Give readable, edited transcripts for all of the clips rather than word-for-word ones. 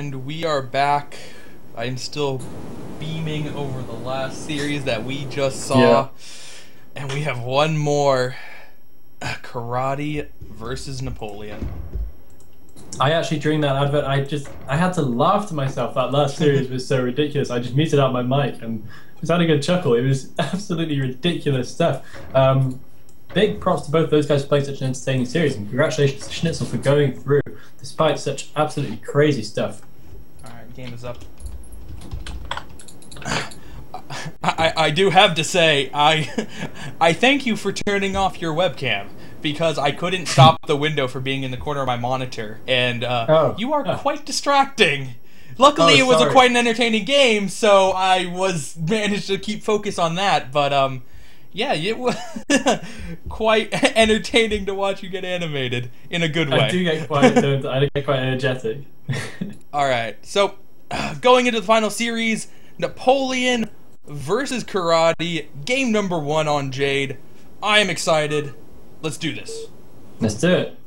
And we are back. I'm still beaming over the last series that we just saw. Yeah. And we have one more. Karate versus Napoleon. I actually, during that advert, I had to laugh to myself. That last series was so ridiculous. I just muted out my mic and was having a chuckle. It was absolutely ridiculous stuff. Big props to both those guys for playing such an entertaining series, and congratulations to Schnitzel for going through despite such absolutely crazy stuff. Alright, game is up. I do have to say, I thank you for turning off your webcam, because I couldn't stop the window from being in the corner of my monitor, and you are quite distracting. Luckily, it was quite an entertaining game, so I managed to keep focus on that, but yeah, it was quite entertaining to watch you get animated in a good way. I do get quite energetic. Alright, so going into the final series, Napoleon versus Karate, game number 1 on Jade. I am excited. Let's do this. Let's do it.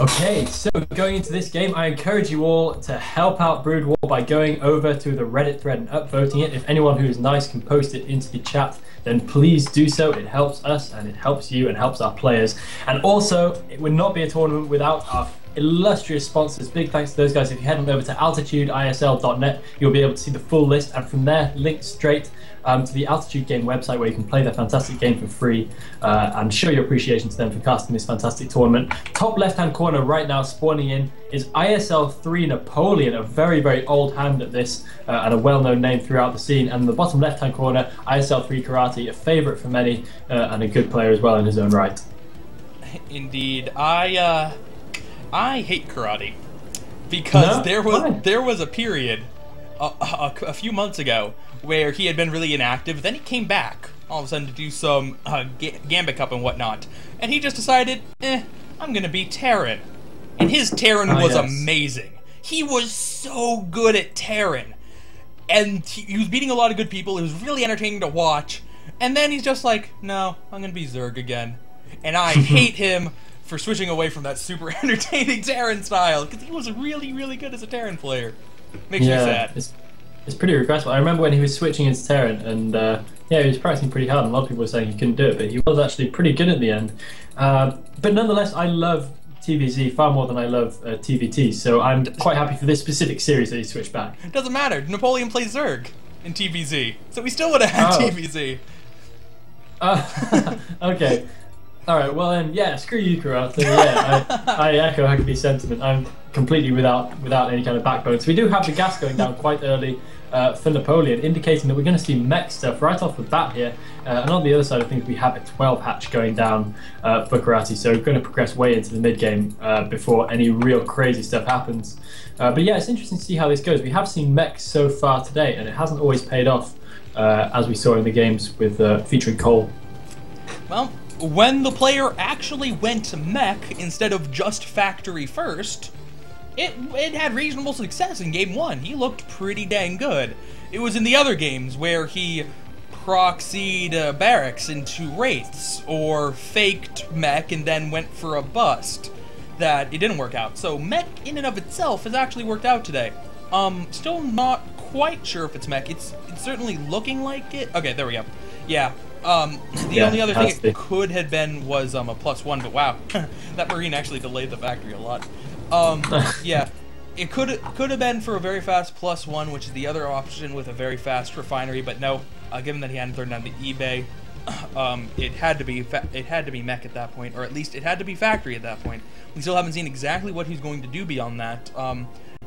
Okay, so going into this game, I encourage you all to help out Brood War by going over to the Reddit thread and upvoting it. If anyone who is nice can post it into the chat, then please do so. It helps us and it helps you and helps our players. And also, it would not be a tournament without our illustrious sponsors. Big thanks to those guys. If you head on over to altitudeisl.net, you'll be able to see the full list, and from there link straight to the Altitude Game website, where you can play their fantastic game for free and show your appreciation to them for casting this fantastic tournament. Top left hand corner right now, spawning in, is ISL 3 Napoleon, a very, very old hand at this and a well-known name throughout the scene. And in the bottom left hand corner, ISL 3 Karate, a favourite for many and a good player as well in his own right. Indeed. I hate karate, because there was a period a few months ago where he had been really inactive. Then he came back all of a sudden to do some Gambit Cup and whatnot, and he just decided, I'm gonna be Terran, and his Terran was amazing. He was so good at Terran, and he was beating a lot of good people. It was really entertaining to watch. And then he's just like, no, I'm gonna be Zerg again, and I hate him for switching away from that super entertaining Terran style, because he was really, really good as a Terran player. Makes me sad. It's pretty regrettable. I remember when he was switching into Terran, and yeah, he was practicing pretty hard, and a lot of people were saying he couldn't do it, but he was actually pretty good at the end. But nonetheless, I love TVZ far more than I love TVT, so I'm quite happy for this specific series that he switched back. It doesn't matter. Napoleon plays Zerg in TVZ, so we still would have had TVZ. Okay. Alright, well then, yeah, screw you, Karate. Yeah, I echo Huckabee's sentiment. I'm completely without any kind of backbone. So we do have the gas going down quite early for Napoleon, indicating that we're going to see mech stuff right off the bat here. And on the other side, I think we have a 12 hatch going down for Karate, so we're going to progress way into the mid-game before any real crazy stuff happens. But yeah, it's interesting to see how this goes. We have seen mechs so far today, and it hasn't always paid off, as we saw in the games with featuring Cole. Well, when the player actually went to mech instead of just factory first, it had reasonable success in game 1. He looked pretty dang good. It was in the other games where he proxied barracks into wraiths, or faked mech and then went for a bust that it didn't work out. So mech in and of itself has actually worked out today. Still not quite sure if it's mech. It's certainly looking like it. Okay, there we go. Yeah. The only other thing it could have been was a +1, but wow, that Marine actually delayed the factory a lot. Yeah, it could have been for a very fast +1, which is the other option with a very fast refinery, but no, given that he hadn't thrown down the eBay, it had to be mech at that point, or at least it had to be factory at that point. We still haven't seen exactly what he's going to do beyond that.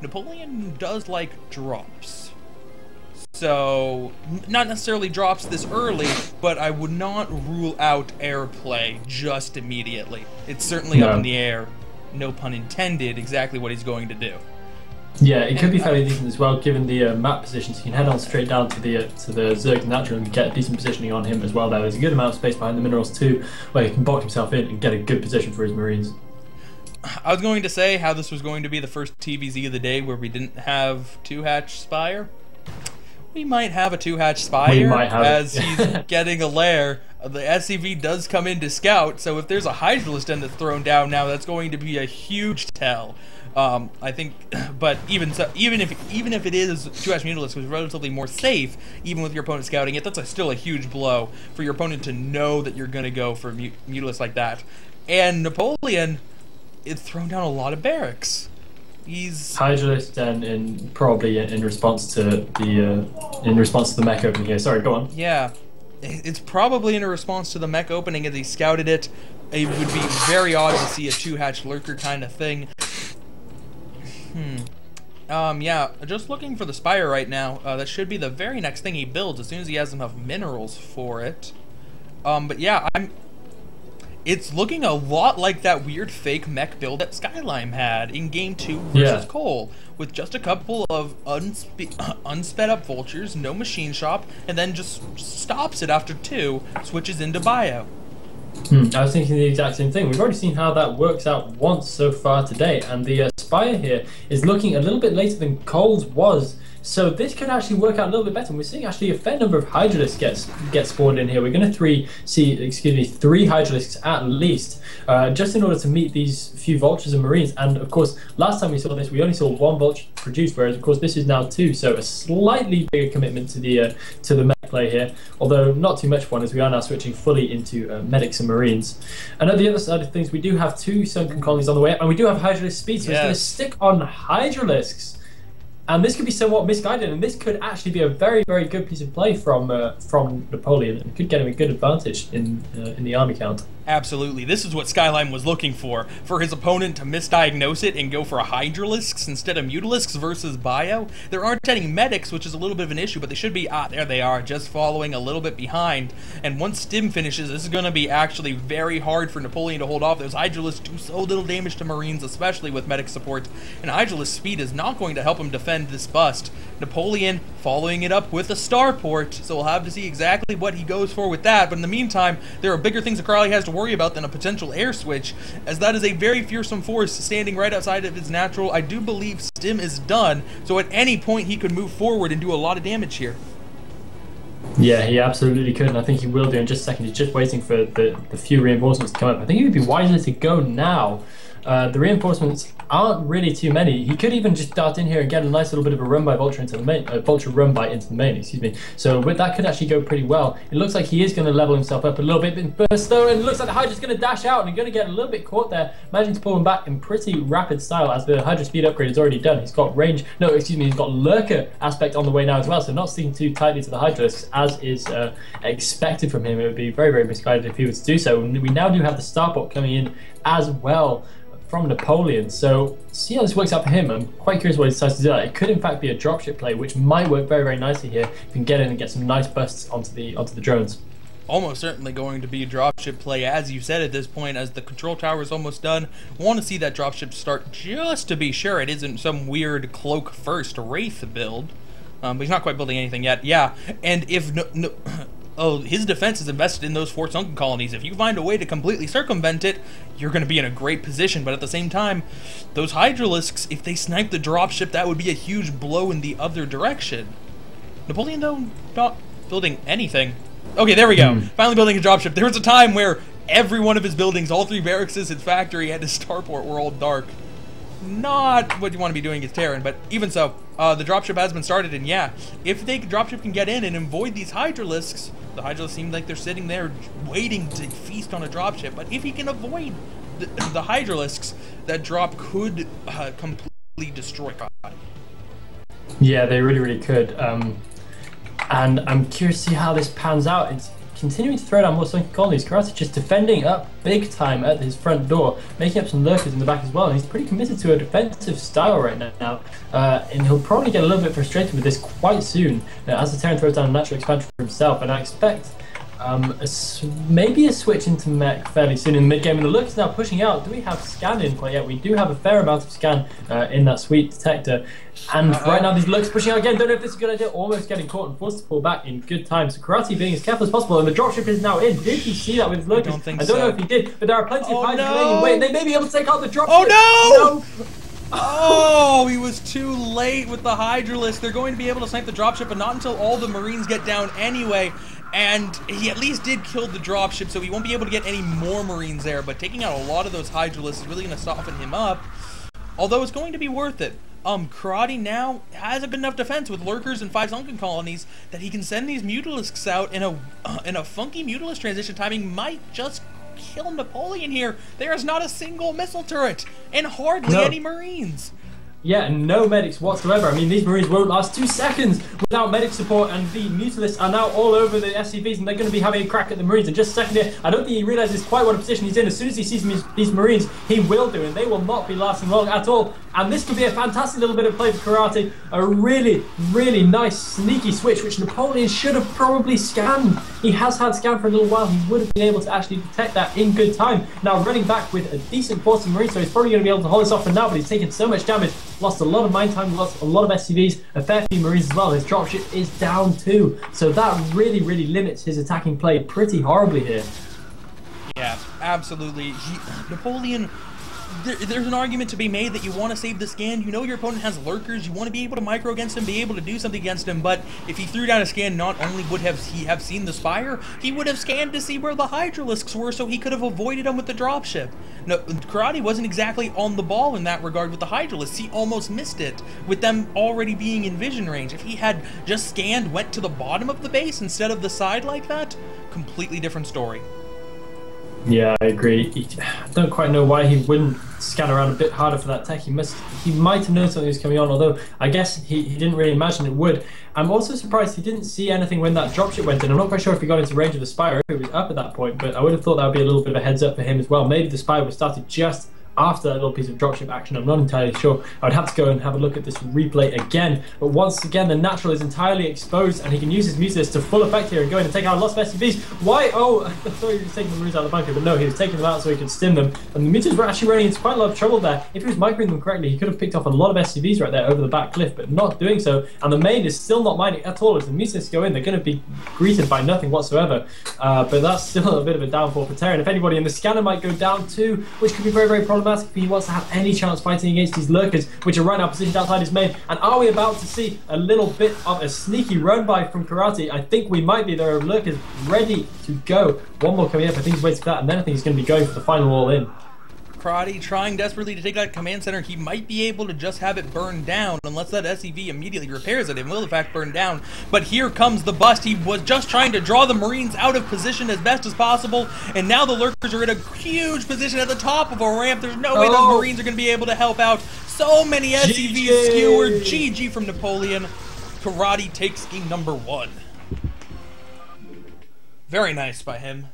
Napoleon does like drops. So, not necessarily drops this early, but I would not rule out airplay just immediately. It's certainly up in the air, no pun intended, exactly what he's going to do. Yeah, it could be fairly decent as well, given the map position, so you can head on straight down to the Zerg Natural and get a decent positioning on him as well. There's a good amount of space behind the minerals too, where he can box himself in and get a good position for his Marines. I was going to say how this was going to be the first TVZ of the day where we didn't have 2-hatch Spire. We might have a 2-hatch Spire as he's getting a lair. The SCV does come in to scout, so if there's a Hydralisk Den that's thrown down now, that's going to be a huge tell. I think, but even so, even if it is 2-hash Mutalisk, which is relatively more safe, even with your opponent scouting it, that's still a huge blow for your opponent to know that you're going to go for Mutalisk like that. And Napoleon is throwing down a lot of barracks. He's Hydralisk and probably in response to the mech opening here. Sorry, go on. Yeah, it's probably in a response to the mech opening as he scouted it. It would be very odd to see a 2-hatch lurker kind of thing. Yeah, just looking for the Spire right now. That should be the very next thing he builds as soon as he has enough minerals for it. But yeah, it's looking a lot like that weird fake mech build that Skylime had in Game 2 versus Cole, with just a couple of unsped up vultures, no machine shop, and then just stops it after 2, switches into bio. I was thinking the exact same thing. We've already seen how that works out once so far today, and the Spire here is looking a little bit later than Cole's was. So this could actually work out a little bit better. And we're seeing actually a fair number of Hydralisks get spawned in here. We're going to see three Hydralisks at least, just in order to meet these few Vultures and Marines. And of course, last time we saw this, we only saw 1 Vulture produced, whereas of course this is now 2. So a slightly bigger commitment to the mech play here, although not too much fun, as we are now switching fully into Medics and Marines. And at the other side of things, we do have 2 Sunken Colonies on the way, and we do have Hydralisk speed, so it's going to stick on Hydralisks. And this could be somewhat misguided, and this could actually be a very, very good piece of play from Napoleon, and could get him a good advantage in the army count. Absolutely. This is what Skylime was looking for his opponent to misdiagnose it and go for a Hydralisks instead of Mutalisks versus Bio. There aren't any Medics, which is a little bit of an issue, but they should be, there they are, just following a little bit behind. And once Stim finishes, this is going to be actually very hard for Napoleon to hold off. Those Hydralisks do so little damage to Marines, especially with Medic support, and Hydralisk speed is not going to help him defend this bust. Napoleon following it up with a starport, so we'll have to see exactly what he goes for with that, but in the meantime, there are bigger things that Crowley has to worry about than a potential air switch, as that is a very fearsome force standing right outside of his natural. I do believe Stim is done, so at any point he could move forward and do a lot of damage here. Yeah, he absolutely could, and I think he will do in just a second. He's just waiting for the few reinforcements to come up. I think it would be wiser to go now. The reinforcements aren't really too many. He could even just dart in here and get a nice little bit of a run by Vulture into the main, Vulture run by into the main, excuse me. So that could actually go pretty well. It looks like he is going to level himself up a little bit, but burst though, and it looks like the Hydra's going to dash out and he's going to get a little bit caught there, managing to pull him back in pretty rapid style as the Hydra speed upgrade is already done. He's got range, no, excuse me, he's got lurker aspect on the way now as well, so not sticking too tightly to the Hydralisks as is expected from him. It would be very, very misguided if he were to do so. And we now do have the Starport coming in as well from Napoleon, so see how this works out for him. I'm quite curious what he decides to do. It could in fact be a dropship play, which might work very, very nicely here. You can get in and get some nice busts onto the drones. Almost certainly going to be a dropship play, as you said at this point, as the control tower is almost done. Want to see that dropship start just to be sure it isn't some weird cloak first Wraith build, but he's not quite building anything yet. Yeah, and if his defense is invested in those 4 sunken colonies. If you find a way to completely circumvent it, you're going to be in a great position. But at the same time, those Hydralisks, if they snipe the dropship, that would be a huge blow in the other direction. Napoleon, though, not building anything. Okay, there we go. Finally building a dropship. There was a time where every one of his buildings, all 3 barracks, his factory, and his starport were all dark. Not what you want to be doing as Terran, but even so, the dropship has been started, and yeah, if the dropship can get in and avoid these Hydralisks, the Hydralisks seem like they're sitting there waiting to feast on a dropship, but if he can avoid the Hydralisks, that drop could completely destroy Crowley. Yeah, they really, really could. And I'm curious to see how this pans out. It's continuing to throw down more sunken colonies. Karate just defending up big time at his front door, making up some lurkers in the back as well, and he's pretty committed to a defensive style right now, and he'll probably get a little bit frustrated with this quite soon as the Terran throws down a natural expansion for himself, and I expect maybe a switch into mech fairly soon in the mid-game, and the lurkers now pushing out. Do we have scan in quite yet? We do have a fair amount of scan in that sweep detector, and right now these lurkers pushing out again. Don't know if this is a good idea, almost getting caught and forced to pull back in good time. So Karate being as careful as possible, and the dropship is now in. Did you see that with his lurkers? I don't know if he did, but there are plenty of Hydras laying in wait, and they may be able to take out the dropship. Oh no! Oh, he was too late with the Hydralisk. They're going to be able to snipe the dropship, but not until all the Marines get down anyway. And he at least did kill the dropship, so he won't be able to get any more Marines there. But taking out a lot of those Hydralisks is really going to soften him up. although it's going to be worth it. Karate now has a good enough defense with lurkers and 5 sunken colonies that he can send these Mutalisks out in a funky Mutalisk transition timing might just kill Napoleon here. There is not a single missile turret and hardly any Marines. Yeah, and no medics whatsoever. I mean, these Marines won't last 2 seconds without medic support, and the Mutalisks are now all over the SCVs, and they're going to be having a crack at the Marines. In just a second here, I don't think he realizes quite what position he's in. As soon as he sees these Marines, he will do, and they will not be lasting long at all. And this could be a fantastic little bit of play for Karate. A really, really nice, sneaky switch, which Napoleon should have probably scanned. He has had scan for a little while. He would have been able to actually detect that in good time. Now, running back with a decent force of Marines, so he's probably going to be able to hold this off for now, but he's taken so much damage. Lost a lot of mine time, lost a lot of SCVs, a fair few Marines as well. His dropship is down too. So that really, really limits his attacking play pretty horribly here. Yeah, absolutely. Napoleon, there's an argument to be made that you want to save the scan. You know your opponent has lurkers. You want to be able to micro against him, be able to do something against him. But if he threw down a scan, not only would he have seen the Spire, he would have scanned to see where the Hydralisks were, so he could have avoided them with the dropship. No, Karate wasn't exactly on the ball in that regard with the Hydralisks. He almost missed it with them already being in vision range. If he had just scanned, went to the bottom of the base instead of the side like that, completely different story. Yeah, I agree. I don't quite know why he wouldn't scan around a bit harder for that tech. He might have known something was coming on, although I guess he didn't really imagine it would. I'm also surprised he didn't see anything when that dropship went in. I'm not quite sure if he got into range of the Spire, if it was up at that point, but I would have thought that would be a little bit of a heads up for him as well. Maybe the Spire was started just after that little piece of dropship action. I'm not entirely sure. I would have to go and have a look at this replay again. But once again, the natural is entirely exposed, and he can use his Mutalisks to full effect here and go in and take out lots of SCVs. Why? Oh, I thought he was taking the Marines out of the bunker, but no, he was taking them out so he could stim them. And the Mutalisks were actually running into quite a lot of trouble there. If he was microing them correctly, he could have picked off a lot of SCVs right there over the back cliff, but not doing so. And the main is still not mining at all. As the Mutalisks go in, they're going to be greeted by nothing whatsoever. But that's still a bit of a downfall for Terran. If anybody, and the scanner might go down too, which could be very, very problematic if he wants to have any chance fighting against these lurkers, which are right now positioned outside his main. And are we about to see a little bit of a sneaky run by from Karate? I think we might be. There are lurkers ready to go. One more coming up. I think he's waiting for that, and then I think he's going to be going for the final all-in. Karate trying desperately to take that command center. He might be able to just have it burn down unless that SCV immediately repairs it. It will in fact burn down. But here comes the bust. He was just trying to draw the Marines out of position as best as possible, and now the lurkers are in a huge position at the top of a ramp. There's no way those Marines are going to be able to help out. So many SCVs skewered. GG from Napoleon. Karate takes game number 1. Very nice by him.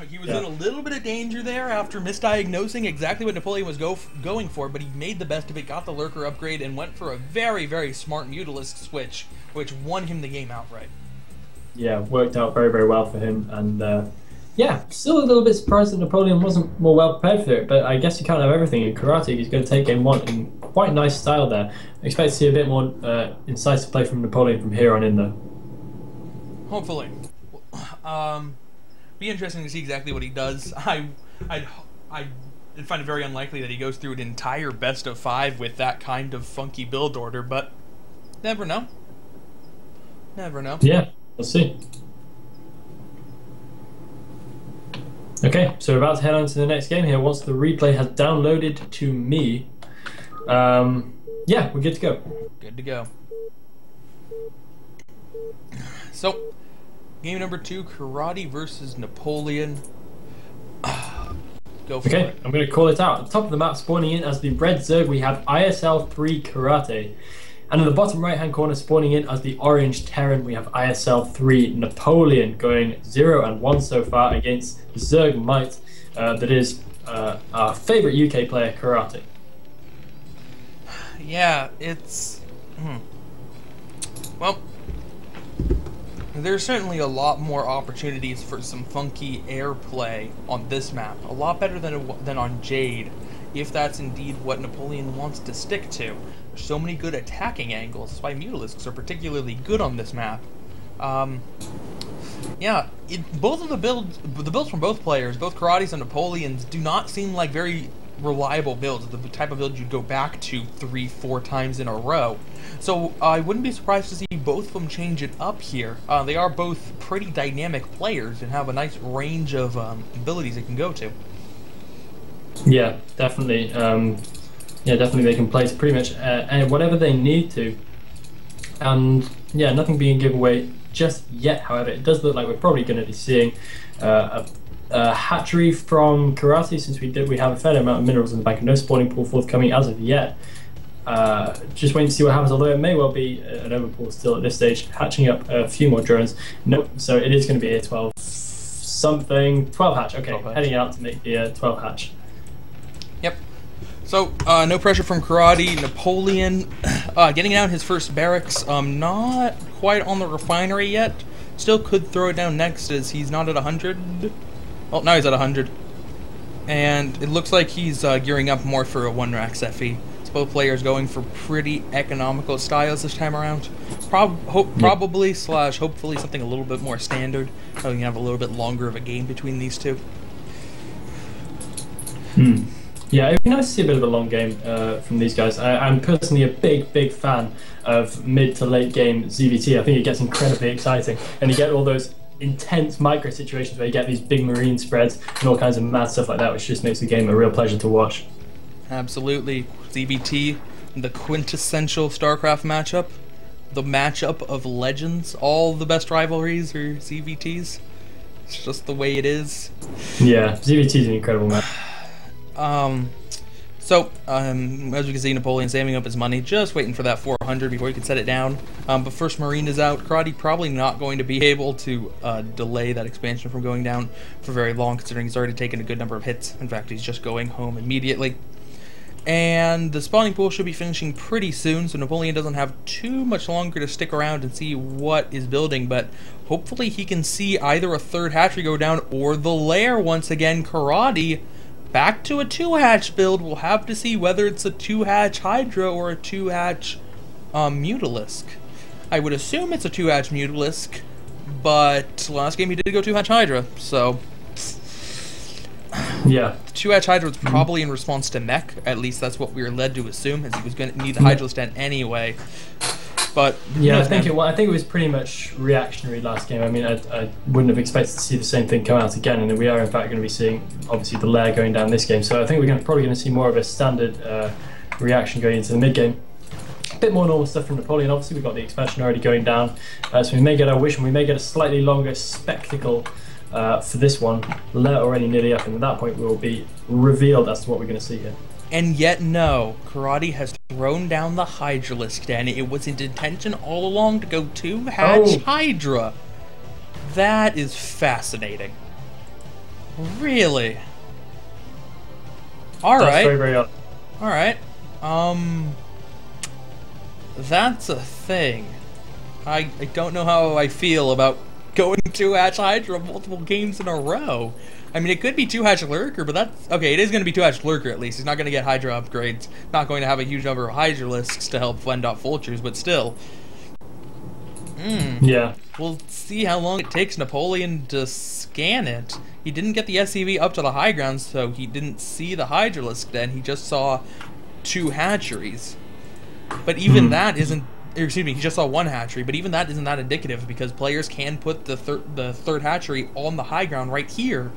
He was in a little bit of danger there after misdiagnosing exactly what Napoleon was going for, but he made the best of it, got the lurker upgrade, and went for a very, very smart Mutalisk switch, which won him the game outright. Yeah, worked out very, very well for him, and yeah, still a little bit surprised that Napoleon wasn't more well prepared for it, but I guess you can't have everything in Karate. He's going to take game 1 in quite nice style there. I expect to see a bit more incisive play from Napoleon from here on in, though. Hopefully. Be interesting to see exactly what he does. I'd find it very unlikely that he goes through an entire best of 5 with that kind of funky build order, but never know. Never know. Yeah, we'll see. Okay, so we're about to head on to the next game here. Once the replay has downloaded to me, yeah, we're good to go. Good to go. So, game number 2, Karate versus Napoleon. Go for it. Okay, I'm going to call it out. At the top of the map, spawning in as the red Zerg, we have ISL 3 Karate. And in the bottom right-hand corner, spawning in as the orange Terran, we have ISL 3 Napoleon, going 0 and 1 so far against Zerg Might, that is our favourite UK player, Karate. Yeah, it's... Well, there's certainly a lot more opportunities for some funky airplay on this map. A lot better than on Jade, if that's indeed what Napoleon wants to stick to. There's so many good attacking angles. That's why Mutalisks are particularly good on this map. Yeah, both of the builds from both players, both Karates and Napoleons, do not seem like very reliable builds, the type of build you'd go back to 3-4 times in a row. So I wouldn't be surprised to see both of them change it up here. They are both pretty dynamic players and have a nice range of abilities they can go to. Yeah, definitely. Yeah, definitely they can place pretty much whatever they need to. And yeah, nothing being given away just yet. However, it does look like we're probably going to be seeing a hatchery from Karate, since we have a fair amount of minerals in the bank. No spawning pool forthcoming as of yet. Just waiting to see what happens, although it may well be an overpool still at this stage, hatching up a few more drones. Nope, so it is going to be a 12 something, 12 hatch, okay, 12 hatch. Heading out to make the 12 hatch. Yep. So, no pressure from Karate. Napoleon getting out his first barracks, not quite on the refinery yet. Still could throw it down next as he's not at 100. Well, now he's at 100. And it looks like he's gearing up more for a 1-racks FE. Both players going for pretty economical styles this time around. Probably slash hopefully something a little bit more standard. So we can have a little bit longer of a game between these two. Yeah, it'd be nice to see a bit of a long game from these guys. I'm personally a big fan of mid to late game ZVT. I think it gets incredibly exciting, and you get all those intense micro situations where you get these big marine spreads and all kinds of mad stuff like that, which just makes the game a real pleasure to watch. Absolutely. ZVT, the quintessential StarCraft matchup, the matchup of legends. All the best rivalries are ZVTs. It's just the way it is. Yeah, ZVT is an incredible match. As we can see, Napoleon saving up his money, just waiting for that 400 before he can set it down. But first Marine is out. Karate probably not going to be able to delay that expansion from going down for very long, considering he's already taken a good number of hits. In fact, he's just going home immediately. And the spawning pool should be finishing pretty soon, so Napoleon doesn't have too much longer to stick around and see what is building, but hopefully he can see either a 3rd hatchery go down or the lair once again. Karate back to a 2-hatch build. We'll have to see whether it's a 2-hatch Hydra or a 2-hatch Mutalisk. I would assume it's a 2-hatch Mutalisk, but last game he did go 2-hatch Hydra, so... Yeah. The 2-hatch Hydra was probably in response to mech. At least that's what we were led to assume, as he was going to need the Hydra stand anyway. But yeah, I think it was pretty much reactionary last game. I mean, I wouldn't have expected to see the same thing come out again, and we are in fact going to be seeing obviously the lair going down this game. So I think we're probably going to see more of a standard reaction going into the mid game. A bit more normal stuff from Napoleon. Obviously, we've got the expansion already going down, so we may get our wish, and we may get a slightly longer spectacle. For this one, lair already nearly up, and at that point we will be revealed as to what we're going to see here. And yet no, Karate has thrown down the Hydralisk den. It was in intention all along to go 2-hatch Hydra. That is fascinating. Really? Alright. That's very odd. Alright. That's a thing. I don't know how I feel about going 2-hatch Hydra multiple games in a row. I mean, it could be 2-hatch Lurker, but that's... Okay, it is going to be 2-hatch Lurker at least. He's not going to get Hydra upgrades. Not going to have a huge number of Hydralisks to help fend off vultures, but still. Yeah. We'll see how long it takes Napoleon to scan it. He didn't get the SCV up to the high ground, so he didn't see the Hydralisk then. He just saw 2 hatcheries. But even that isn't... Excuse me, he just saw 1 hatchery, but even that isn't that indicative, because players can put the 3rd hatchery on the high ground right here,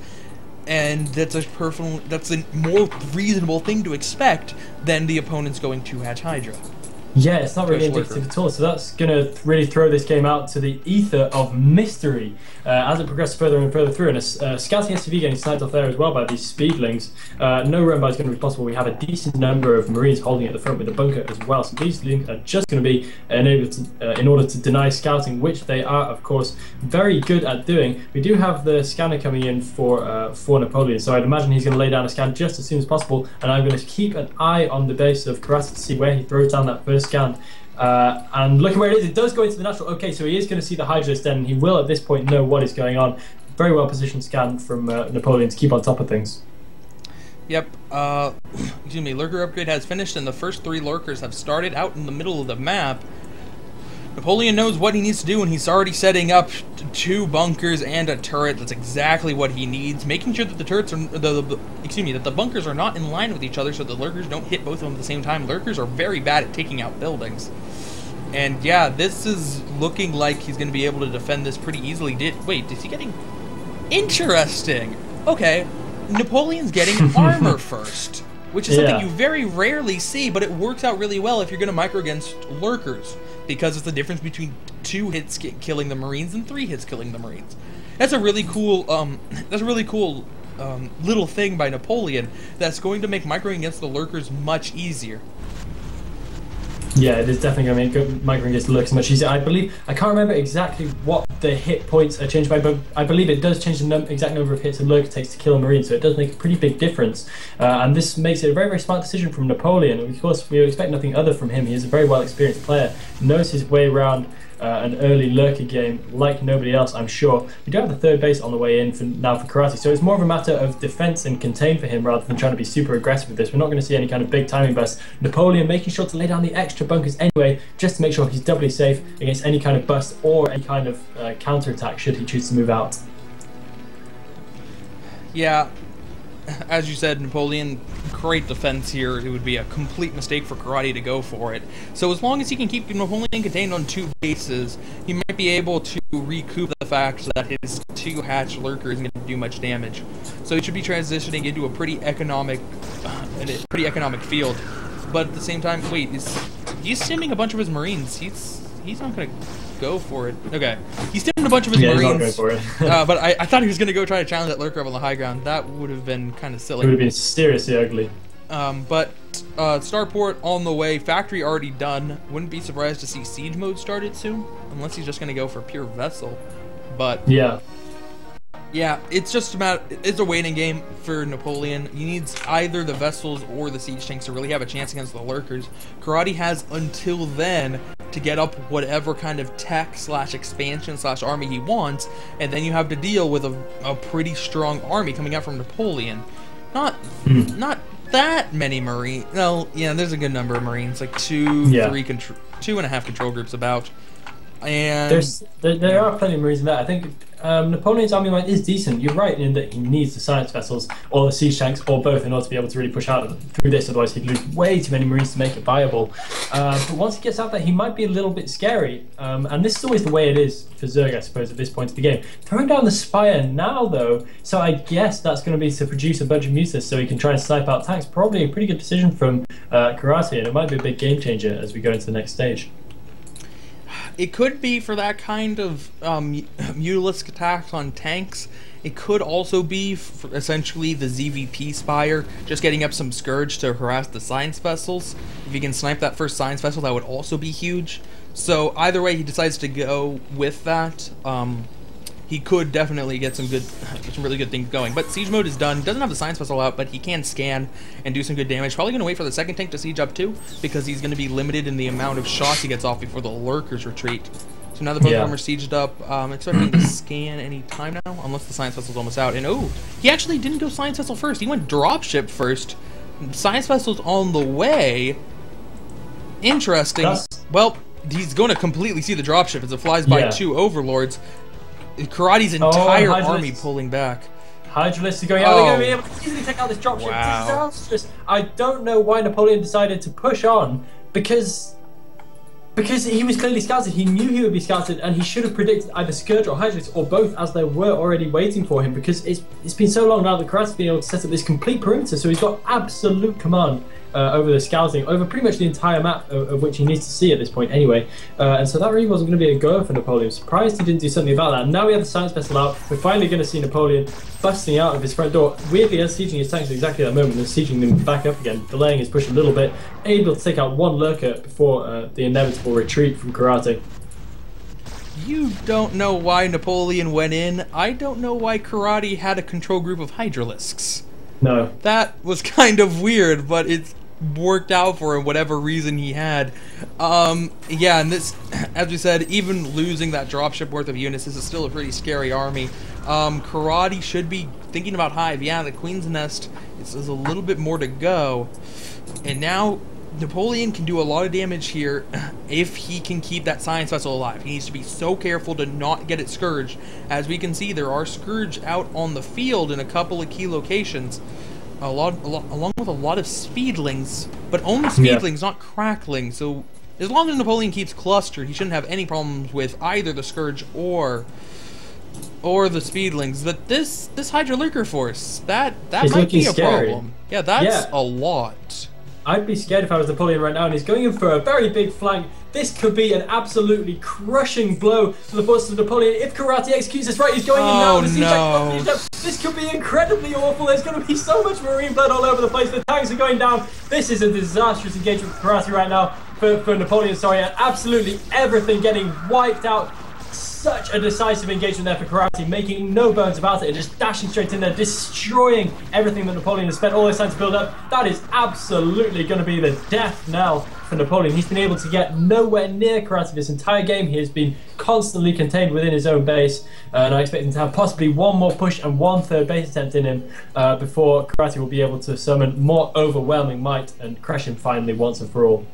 and that's a more reasonable thing to expect than the opponents going 2-hatch Hydra. Yeah, it's not really indicative at all, so that's going to really throw this game out to the ether of mystery as it progresses further and further through, and a scouting SCV getting sniped off there as well by these speedlings. No run by is going to be possible. We have a decent number of Marines holding at the front with the bunker as well, so these links are just going to be enabled to, in order to deny scouting, which they are, of course, very good at doing. We do have the scanner coming in for Napoleon, so I'd imagine he's going to lay down a scan just as soon as possible, and I'm going to keep an eye on the base of Karasa to see where he throws down that first scan. And looking where it is, it does go into the natural. Okay, so he is going to see the Hydralisk den, and he will at this point know what is going on. Very well positioned scan from Napoleon to keep on top of things. Yep, excuse me, Lurker upgrade has finished, and the first 3 Lurkers have started out in the middle of the map. Napoleon knows what he needs to do, and he's already setting up 2 bunkers and a turret. That's exactly what he needs. Making sure that the turrets are, that the bunkers are not in line with each other, so the Lurkers don't hit both of them at the same time. Lurkers are very bad at taking out buildings. And yeah, this is looking like he's going to be able to defend this pretty easily. Wait, is he getting... Interesting! Okay, Napoleon's getting armor first. which is something you very rarely see, but it works out really well if you're going to micro against lurkers, because it's the difference between 2 hits killing the Marines and 3 hits killing the Marines. That's a really cool, little thing by Napoleon that's going to make microing against the lurkers much easier. Yeah, it is definitely going to make microing against the lurkers much easier. I can't remember exactly what the hit points are changed by, but I believe it does change the exact number of hits a lurker takes to kill a Marine, so it does make a pretty big difference. And this makes it a very, very smart decision from Napoleon. Of course, we expect nothing other from him. He is a very well-experienced player, knows his way around an early lurker game like nobody else, I'm sure. We do have the third base on the way in for Karate, so it's more of a matter of defense and contain for him rather than trying to be super aggressive with this. We're not going to see any kind of big timing burst. Napoleon making sure to lay down the extra bunkers anyway, just to make sure he's doubly safe against any kind of bust or any kind of counter-attack should he choose to move out. Yeah, as you said, Napoleon, great defense here. It would be a complete mistake for Karate to go for it. So as long as he can keep Napoleon contained on 2 bases, he might be able to recoup the fact that his 2 hatch lurker isn't going to do much damage. So he should be transitioning into a pretty economic field. But at the same time, wait, he's stimming a bunch of his Marines. He's not going to go for it. Okay, he's stimming a bunch of his Marines. He's not going for it. But I thought he was going to go try to challenge that lurker up on the high ground. That would have been kind of silly. It would have been seriously ugly. But starport on the way, factory already done. Wouldn't be surprised to see siege mode started soon, unless he's just going to go for pure vessel. But yeah, it's just it's a waiting game for Napoleon. He needs either the vessels or the siege tanks to really have a chance against the lurkers. Karate has until then to get up whatever kind of tech / expansion / army he wants, and then you have to deal with a pretty strong army coming out from Napoleon. Not that many Marines. No, yeah, there's a good number of Marines, like 2.5 control groups about. And there are plenty of Marines in that. I think Napoleon's army might is decent. You're right in that he needs the science vessels or the siege tanks or both in order to be able to really push out through this. Otherwise, he'd lose way too many Marines to make it viable. But once he gets out there, he might be a little bit scary. And this is always the way it is for Zerg, I suppose, at this point of the game. Throwing down the Spire now, though, so I guess that's going to be to produce a bunch of mutas so he can try and snipe out tanks. Probably a pretty good decision from Karate, and it might be a big game changer as we go into the next stage. It could be for that kind of mutalisk attacks on tanks. It could also be for essentially the ZVP Spire, just getting up some Scourge to harass the science vessels. If you can snipe that first science vessel, that would also be huge. So either way he decides to go with that, he could definitely get some really good things going. But siege mode is done. Doesn't have the science vessel out, but he can scan and do some good damage. Probably going to wait for the second tank to siege up too, because he's going to be limited in the amount of shots he gets off before the lurkers retreat. So now the both of them are sieged up. Expecting to scan any time now, unless the science vessel's almost out. And oh, he actually didn't go science vessel first. He went dropship first. Science vessel's on the way. Interesting. Well, he's going to completely see the dropship as it flies by 2 overlords. Karate's entire army pulling back. Hydralists are going out. They're going to be able to easily take out this dropship. Wow. Disastrous. I don't know why Napoleon decided to push on, because he was clearly scouted. He knew he would be scouted, and he should have predicted either Scourge or Hydralists, or both, as they were already waiting for him, because it's been so long now that Karate's been able to set up this complete perimeter, so he's got absolute command over the scouting, over pretty much the entire map of which he needs to see at this point anyway. And so that really wasn't going to be a go for Napoleon. Surprised he didn't do something about that. Now we have the science vessel out. We're finally going to see Napoleon busting out of his front door. Weirdly, as sieging his tanks at exactly that moment, and sieging them back up again, delaying his push a little bit, able to take out one lurker before the inevitable retreat from Karate. You don't know why Napoleon went in. I don't know why Karate had a control group of Hydralisks. No. That was kind of weird, but it's worked out for him, whatever reason he had. Yeah, and this, as we said, even losing that dropship worth of units, this is still a pretty scary army. Karate should be thinking about Hive. Yeah, the Queen's Nest is a little bit more to go. And now Napoleon can do a lot of damage here if he can keep that science vessel alive. He needs to be so careful to not get it Scourged. As we can see, there are Scourge out on the field in a couple of key locations. Along with a lot of speedlings, but only speedlings, not crackling. So as long as Napoleon keeps clustered, he shouldn't have any problems with either the Scourge or or the speedlings, but this Hydra Lurker force, that It's might be a scary. problem. Yeah, that's a lot. I'd be scared if I was Napoleon right now, and he's going in for a very big flank. This could be an absolutely crushing blow to the forces of Napoleon. If Karate executes this right, he's going in now. No. This could be incredibly awful. There's going to be so much Marine blood all over the place. The tanks are going down. This is a disastrous engagement for Karate right now, for Napoleon, sorry, and absolutely everything getting wiped out. Such a decisive engagement there for Karate, making no bones about it and just dashing straight in there, destroying everything that Napoleon has spent all this time to build up. That is absolutely going to be the death knell for Napoleon. He's been able to get nowhere near Karate this entire game. He has been constantly contained within his own base, and I expect him to have possibly one more push and one third base attempt in him before Karate will be able to summon more overwhelming might and crush him finally once and for all.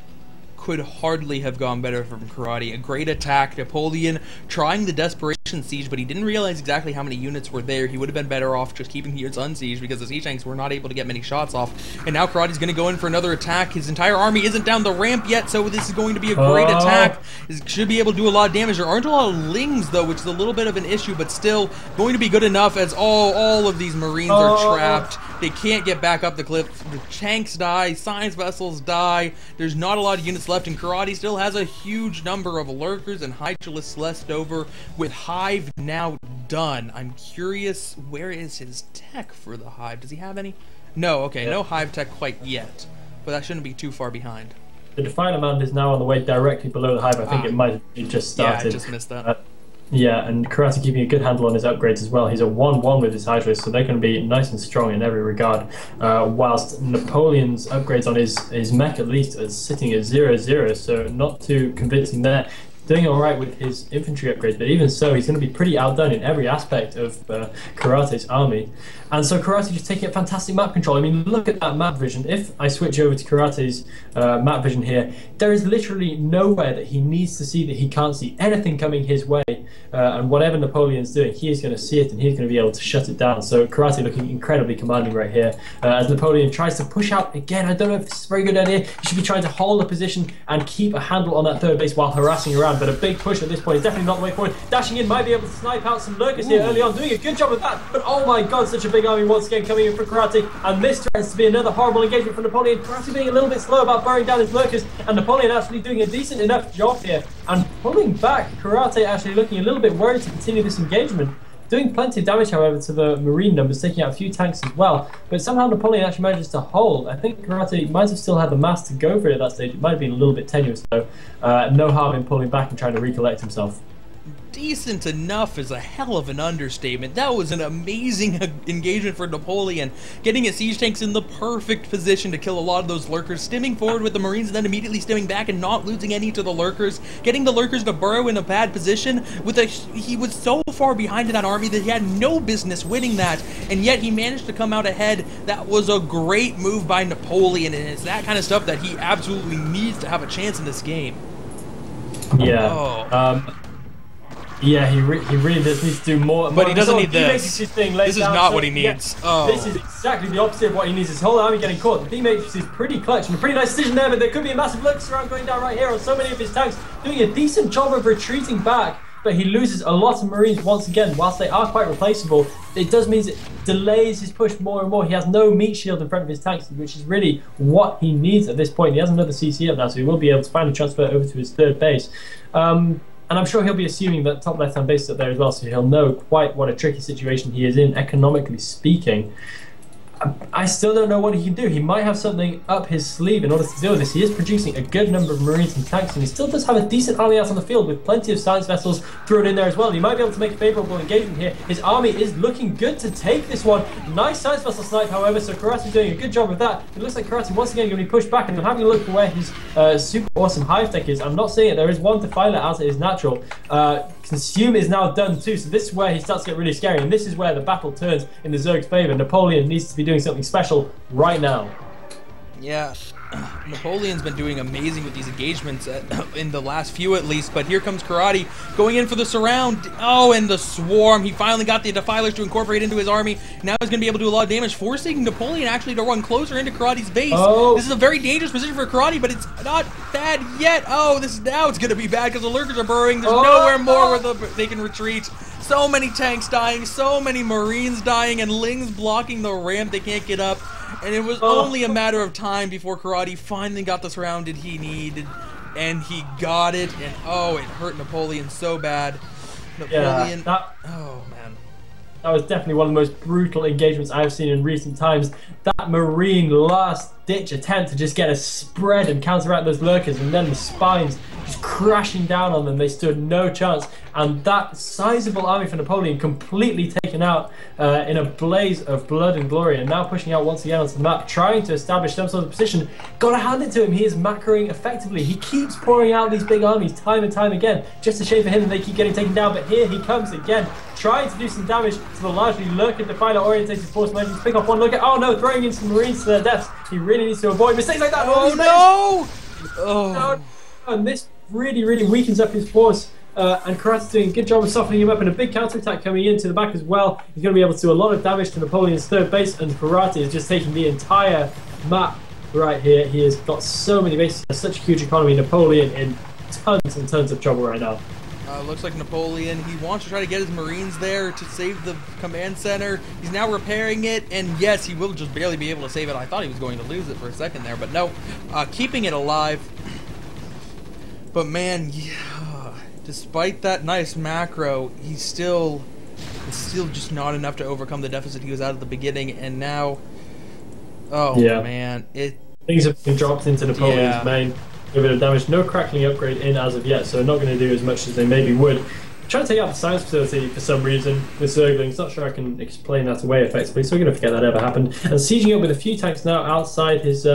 Could hardly have gone better from Karate. A great attack. Napoleon trying the desperation siege, but he didn't realize exactly how many units were there. He would have been better off just keeping the units unsieged because the siege tanks were not able to get many shots off. And now Karate's going to go in for another attack. His entire army isn't down the ramp yet, so this is going to be a great attack. He should be able to do a lot of damage. There aren't a lot of lings, though, which is a little bit of an issue, but still going to be good enough as all of these Marines are trapped. They can't get back up the cliff. The tanks die. Science vessels die. There's not a lot of units left, and Karate still has a huge number of lurkers and hydralisks left over, with Hive now done. I'm curious, where is his tech for the Hive? Does he have any? No, okay, no Hive tech quite yet, but that shouldn't be too far behind. The Defiant Amount is now on the way directly below the Hive. I think it might have just started. Yeah, I just missed that. Yeah, and Karate keeping a good handle on his upgrades as well. He's a 1-1 with his Hydras, so they're going to be nice and strong in every regard. Whilst Napoleon's upgrades on his mech at least are sitting at 0-0, so not too convincing there. Doing alright with his infantry upgrades, but even so, he's going to be pretty outdone in every aspect of Karate's army. And so Karate just taking up fantastic map control. I mean, look at that map vision. If I switch over to Karate's map vision here, there is literally nowhere that he needs to see that he can't see anything coming his way. And whatever Napoleon's doing, he is going to see it and he's going to be able to shut it down. So Karate looking incredibly commanding right here. As Napoleon tries to push out again, I don't know if this is a very good idea. He should be trying to hold the position and keep a handle on that third base while harassing around. But a big push at this point is definitely not the way forward. Dashing in, might be able to snipe out some lurkers here early on, doing a good job of that. But oh my god, such a big army once again coming in for Karate. And this threatens to be another horrible engagement for Napoleon. Karate being a little bit slow about burrowing down his lurkers, and Napoleon actually doing a decent enough job here and pulling back. Karate actually looking a little bit worried to continue this engagement. Doing plenty of damage, however, to the Marine numbers, taking out a few tanks as well. But somehow Napoleon actually manages to hold. I think Karate might have still had the mass to go for it at that stage. It might have been a little bit tenuous, though. No harm in pulling back and trying to recollect himself. Decent enough is a hell of an understatement. That was an amazing engagement for Napoleon, getting his siege tanks in the perfect position to kill a lot of those lurkers, stimming forward with the Marines and then immediately stimming back and not losing any to the lurkers, getting the lurkers to burrow in a bad position. He was so far behind in that army that he had no business winning that, and yet he managed to come out ahead. That was a great move by Napoleon, and it's that kind of stuff that he absolutely needs to have a chance in this game. Yeah. Yeah, he really does need to do more. But he doesn't need this. This is not what he needs. Yeah, this is exactly the opposite of what he needs. His whole army getting caught. The D-Matrix is pretty clutch and a pretty nice decision there, but there could be a massive lurker round going down right here on so many of his tanks, doing a decent job of retreating back. But he loses a lot of Marines once again. Whilst they are quite replaceable, it does mean it delays his push more and more. He has no meat shield in front of his tanks, which is really what he needs at this point. He has another CC up now, so he will be able to finally transfer over to his third base. And I'm sure he'll be assuming that top left-hand base is up there as well, so he'll know quite what a tricky situation he is in, economically speaking. I still don't know what he can do. He might have something up his sleeve in order to deal with this. He is producing a good number of Marines and tanks, and he still does have a decent army out on the field with plenty of science vessels thrown in there as well. He might be able to make a favourable engagement here. His army is looking good to take this one. Nice science vessel snipe, however, so Karate's doing a good job with that. It looks like Karate once again going to be pushed back, and I'm having a look for where his super awesome hive tech is. I'm not seeing it. There is one Defiler as it is natural. Consume is now done too, so this is where he starts to get really scary, and this is where the battle turns in the Zerg's favour. Napoleon needs to be doing something special right now. Yeah, Napoleon's been doing amazing with these engagements in the last few at least, but here comes Karate going in for the surround. Oh, and the swarm. He finally got the Defilers to incorporate into his army. Now he's going to be able to do a lot of damage, forcing Napoleon actually to run closer into Karate's base. Oh. This is a very dangerous position for Karate, but it's not bad yet. Oh, now it's going to be bad because the lurkers are burrowing. There's nowhere more where they can retreat. So many tanks dying, so many Marines dying, and Ling's blocking the ramp. They can't get up. And it was only a matter of time before Karate finally got the surrounded he needed. And he got it. And oh, it hurt Napoleon so bad. Napoleon. Yeah, oh, man. That was definitely one of the most brutal engagements I've seen in recent times. That Marine last-ditch attempt to just get a spread and counteract those lurkers, and then the spines just crashing down on them. They stood no chance. And that sizable army for Napoleon completely taken out in a blaze of blood and glory, and now pushing out once again onto the map, trying to establish some sort of position. Gotta hand it to him, he is macroing effectively. He keeps pouring out these big armies time and time again. Just a shame for him that they keep getting taken down, but here he comes again, trying to do some damage to the largely lurker defiler orientated force, managing to pick off one lurker. Oh no, throwing in some Marines to their deaths. He really needs to avoid mistakes like that. Oh no! Oh. And this really weakens up his force. And Karati's doing a good job of softening him up, and a big counterattack coming into the back as well. He's going to be able to do a lot of damage to Napoleon's third base, and Karati is just taking the entire map right here. He has got so many bases, such a huge economy. Napoleon in tons and tons of trouble right now. Looks like Napoleon, he wants to try to get his Marines there to save the command center. He's now repairing it, and yes, he will just barely be able to save it. I thought he was going to lose it for a second there, but no, keeping it alive. But man, yeah, despite that nice macro, it's still just not enough to overcome the deficit he was at the beginning, and now, oh yeah, man, things have been dropped into Napoleon's main. A bit of damage, no crackling upgrade in as of yet, so not going to do as much as they maybe would. Trying to take out the science facility for some reason with Zerglings. Not sure I can explain that away effectively, so we're going to forget that ever happened. And sieging up with a few tanks now outside his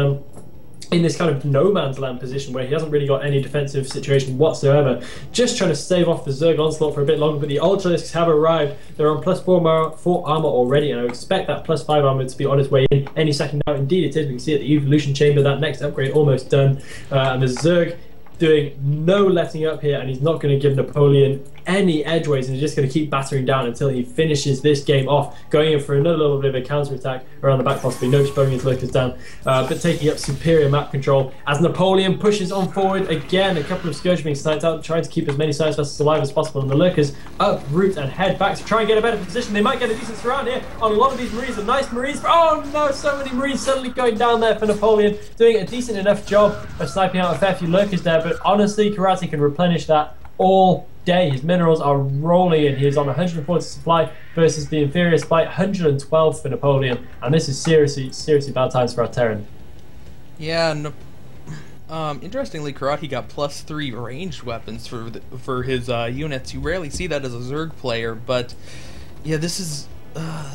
in this kind of no man's land position where he hasn't really got any defensive situation whatsoever. Just trying to stave off the Zerg onslaught for a bit longer, but the Ultralisks have arrived. They're on +4 armor already, and I expect that +5 armor to be on its way in any second now. Indeed it is. We can see at the Evolution Chamber that next upgrade almost done, and the Zerg doing no letting up here, and he's not going to give Napoleon any edgeways, and he's just going to keep battering down until he finishes this game off, going in for another little bit of a counter-attack around the back possibly. No slowing his lurkers down, but taking up superior map control as Napoleon pushes on forward again. A couple of Scourge being sniped out, trying to keep as many science vessels alive as possible, and the lurkers uproot and head back to try and get a better position. They might get a decent surround here on a lot of these Marines. A nice Marines, oh no, so many Marines suddenly going down there for Napoleon, doing a decent enough job of sniping out a fair few lurkers there, but honestly Karati can replenish that all day. His minerals are rolling, and he is on 140 supply versus the inferior supply 112 for Napoleon, and this is seriously bad times for our Terran. Yeah, interestingly, Karate got +3 ranged weapons for his units. You rarely see that as a Zerg player, but yeah, this is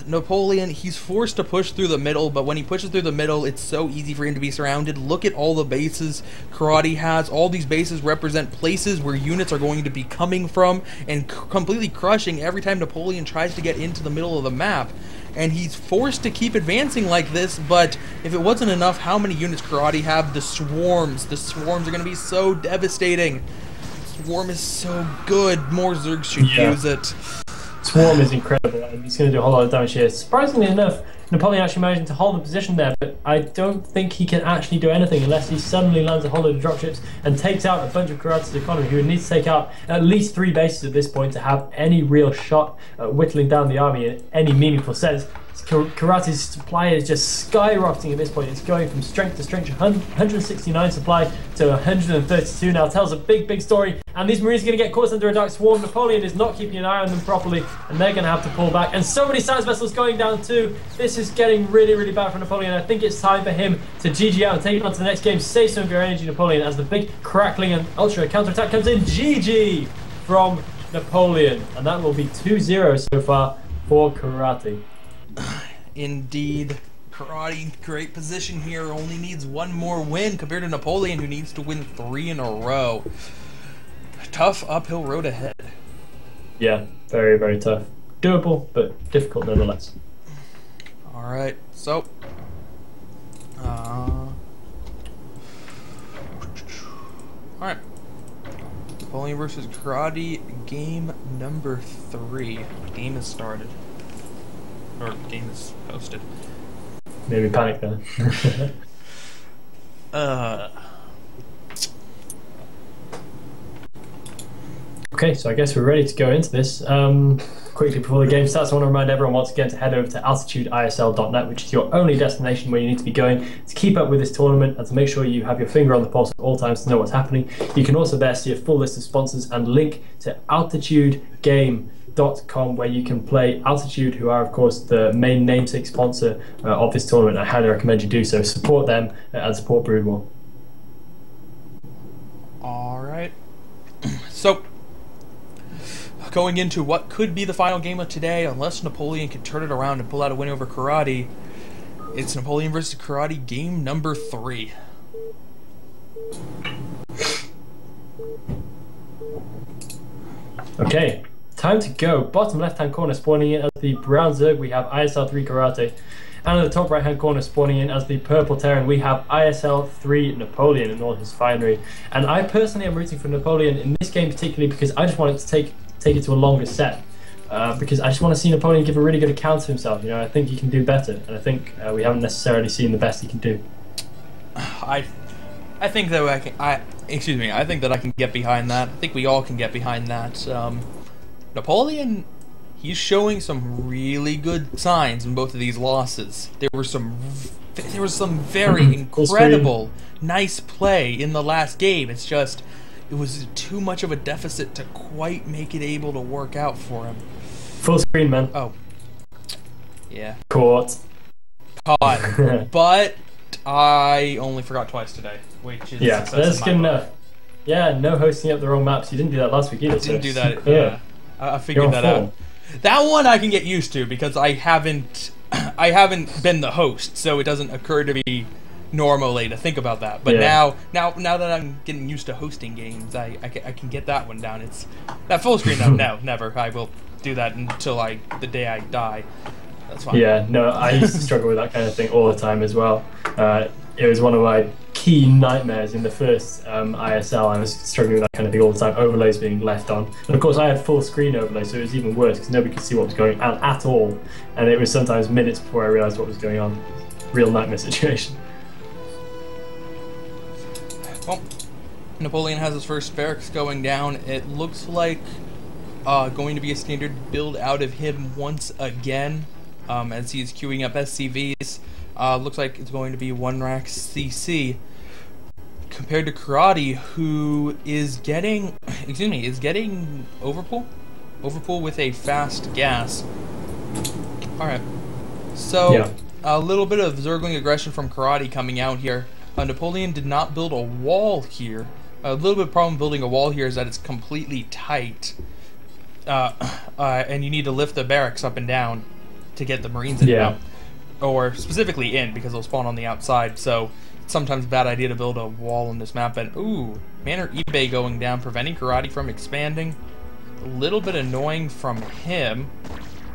Napoleon. He's forced to push through the middle, but when he pushes through the middle, it's so easy for him to be surrounded. Look at all the bases Karate has. All these bases represent places where units are going to be coming from and completely crushing every time Napoleon tries to get into the middle of the map. And he's forced to keep advancing like this, but if it wasn't enough, how many units Karate have? The swarms are going to be so devastating. Swarm is so good. More Zergs should use it. Swarm is incredible, and he's going to do a whole lot of damage here. Surprisingly enough, Napoleon actually managing to hold the position there, but I don't think he can actually do anything unless he suddenly lands a whole load of dropships and takes out a bunch of Karati's economy, who would need to take out at least 3 bases at this point to have any real shot at whittling down the army in any meaningful sense. Karati's supply is just skyrocketing at this point. It's going from strength to strength. 169 supply to 132 now. Tells a big story. And these Marines are going to get caught under a dark swarm. Napoleon is not keeping an eye on them properly, and they're going to have to pull back. And so many science vessels going down too. This is getting really bad for Napoleon. I think it's time for him to GG out and take it on to the next game. Save some of your energy, Napoleon, as the big crackling and ultra counterattack comes in. GG from Napoleon. And that will be 2-0 so far for Karate. Indeed. Karate, great position here. Only needs 1 more win compared to Napoleon, who needs to win 3 in a row. Tough uphill road ahead. Yeah, very tough. Doable, but difficult nonetheless. Alright, so... Alright. Napoleon versus Karate, game number 3. Game has started. Or game is posted. Maybe panic then. Okay, so I guess we're ready to go into this. quickly before the game starts, I want to remind everyone once again to head over to altitudeisl.net, which is your only destination where you need to be going to keep up with this tournament and to make sure you have your finger on the pulse at all times to know what's happening. You can also there see a full list of sponsors and link to altitudegame.com, where you can play Altitude, who are of course the main namesake sponsor of this tournament. I highly recommend you do so. Support them and support Brood War. Alright. So, going into what could be the final game of today, unless Napoleon can turn it around and pull out a win over Karate, it's Napoleon versus Karate game number 3. Okay, time to go. Bottom left-hand corner spawning in as the brown Zerg, we have ISL 3 Karate. And in the top right-hand corner spawning in as the purple Terran, we have ISL 3 Napoleon in all his finery. And I personally am rooting for Napoleon in this game particularly because I just want it to take it to a longer set. Because I just want to see Napoleon give a really good account of himself. You know, I think he can do better, and I think we haven't necessarily seen the best he can do. I think that I think that I can get behind that. I think we all can get behind that. Napoleon, he's showing some really good signs in both of these losses. There was some very incredible, nice play in the last game. It's just, it was too much of a deficit to quite make it able to work out for him. Full screen, man. Oh. Yeah. Caught. But I only forgot twice today, which is that's good enough. Yeah, no hosting up the wrong maps. You didn't do that last week either. Didn't do that. Yeah, I figured that out. That one I can get used to because I haven't been the host, so it doesn't occur to me normally to think about that. But now that I'm getting used to hosting games, I can get that one down. It's that full screen though. No, never. I will do that until the day I die. That's fine. Yeah, no, I used to struggle with that kind of thing all the time as well. It was one of my key nightmares in the first ISL. I was struggling with that kind of thing all the time, overlays being left on. And of course I had full screen overlay, so it was even worse because nobody could see what was going on at all. And it was sometimes minutes before I realised what was going on. Real nightmare situation. Well, Napoleon has his first barracks going down. It looks like going to be a standard build out of him once again, as he's queuing up SCVs. Looks like it's going to be 1 rack CC compared to Karate, who is getting overpull with a fast gas. All right, so a little bit of Zergling aggression from Karate coming out here. Napoleon did not build a wall here. A little bit of problem building a wall here is that it's completely tight, and you need to lift the barracks up and down to get the Marines in and out. Or specifically in, because they'll spawn on the outside, so it's sometimes a bad idea to build a wall on this map. And ooh, Manor eBay going down, preventing Karate from expanding. A little bit annoying from him,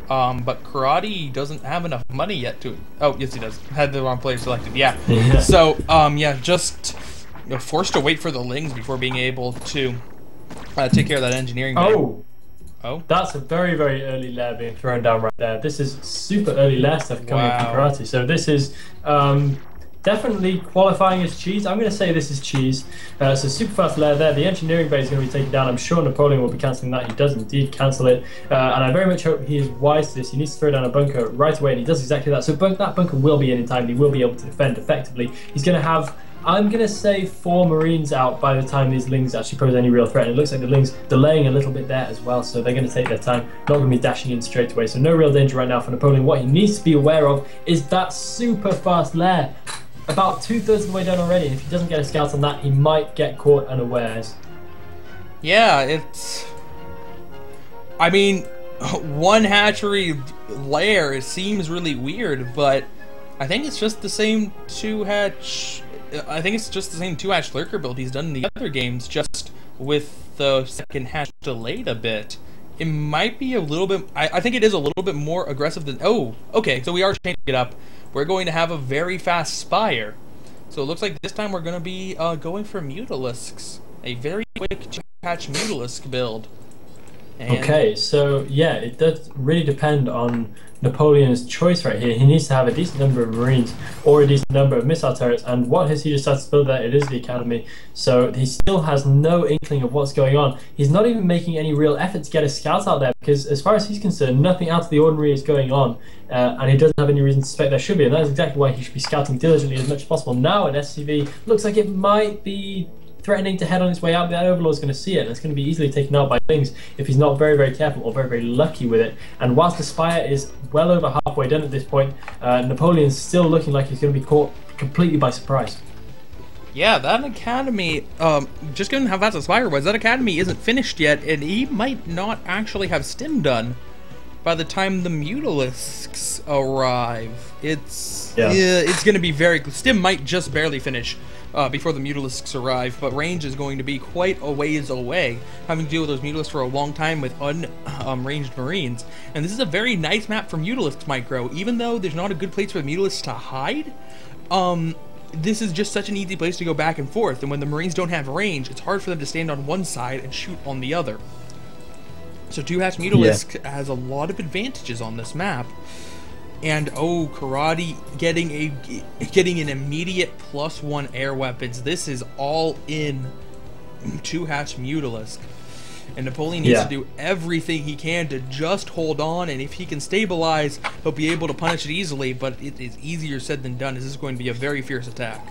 but Karate doesn't have enough money yet to... Oh, yes he does. Had the wrong player selected, yeah. So, just forced to wait for the Lings before being able to take care of that engineering. Oh, that's a very, very early layer being thrown down right there. This is super early layer stuff coming from Karate. So this is definitely qualifying as cheese. I'm going to say this is cheese. So super fast layer there. The engineering bay is going to be taken down. I'm sure Napoleon will be cancelling that. He does indeed cancel it. And I very much hope he is wise to this. He needs to throw down a bunker right away, and he does exactly that. So that bunker will be in time. He will be able to defend effectively. He's going to have... I'm going to say 4 Marines out by the time these Lings actually pose any real threat. And it looks like the Lings delaying a little bit there as well, so they're going to take their time, not going to be dashing in straight away. So no real danger right now for Napoleon. What he needs to be aware of is that super fast lair. About 2/3 of the way down already. If he doesn't get a scout on that, he might get caught unawares. Yeah, it's... I mean, 1 hatchery lair, it seems really weird, but I think it's just the same 2-hatch... I think it's just the same 2-hatch lurker build he's done in the other games, just with the second hatch delayed a bit. It might be a little bit... I think it is a little bit more aggressive than... Oh, okay, so we are changing it up. We're going to have a very fast Spire. So it looks like this time we're going to be going for Mutalisks. A very quick 2-hatch Mutalisk build. And Okay, so yeah, it does really depend on Napoleon's choice right here. He needs to have a decent number of Marines or a decent number of missile turrets, and what has he decided to build there? It is the academy, so he still has no inkling of what's going on. He's not even making any real effort to get a scout out there, because as far as he's concerned, nothing out of the ordinary is going on, and he doesn't have any reason to suspect there should be, and that is exactly why he should be scouting diligently as much as possible. Now an SCV looks like it might be threatening to head on its way out, but that Overlord's going to see it, and it's going to be easily taken out by things if he's not very, very careful or very, very lucky with it. And whilst the Spire is well over halfway done at this point, Napoleon's still looking like he's going to be caught completely by surprise. yeah, that academy, just given how fast the Spire was, that academy isn't finished yet, and he might not actually have stim done by the time the Mutalisks arrive. It's going to be very... Stim might just barely finish before the Mutalisks arrive, but range is going to be quite a ways away, having to deal with those Mutalisks for a long time with unranged Marines. And this is a very nice map for Mutalisks micro, even though there's not a good place for the Mutalisks to hide. This is just such an easy place to go back and forth, and when the Marines don't have range, it's hard for them to stand on one side and shoot on the other. So 2-hatch Mutalisk has a lot of advantages on this map. And oh, Karate getting an immediate +1 air weapons. This is all in 2-hatch Mutalisk. And Napoleon needs to do everything he can to just hold on, and if he can stabilize, he'll be able to punish it easily, but it is easier said than done, as this is going to be a very fierce attack.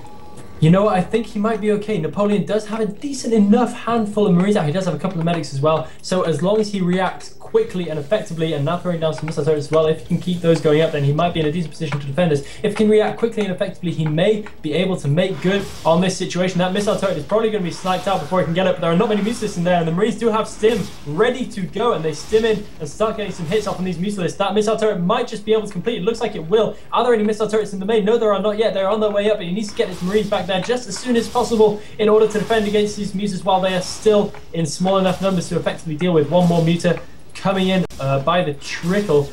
You know what, I think he might be okay. Napoleon does have a decent enough handful of Marines out. He does have a couple of medics as well. So as long as he reacts quickly and effectively, and now throwing down some missile turrets as well, if he can keep those going up, then he might be in a decent position to defend us. If he can react quickly and effectively, he may be able to make good on this situation. That missile turret is probably going to be sniped out before he can get up, but there are not many Mutalisks in there, and the Marines do have stim ready to go, and they stim in and start getting some hits off on these Mutalisks. That missile turret might just be able to complete. It looks like it will. Are there any missile turrets in the main? No, there are not yet. They're on their way up, but he needs to get his Marines back there just as soon as possible in order to defend against these Mutas while they are still in small enough numbers to effectively deal with one more Muta coming in by the trickle,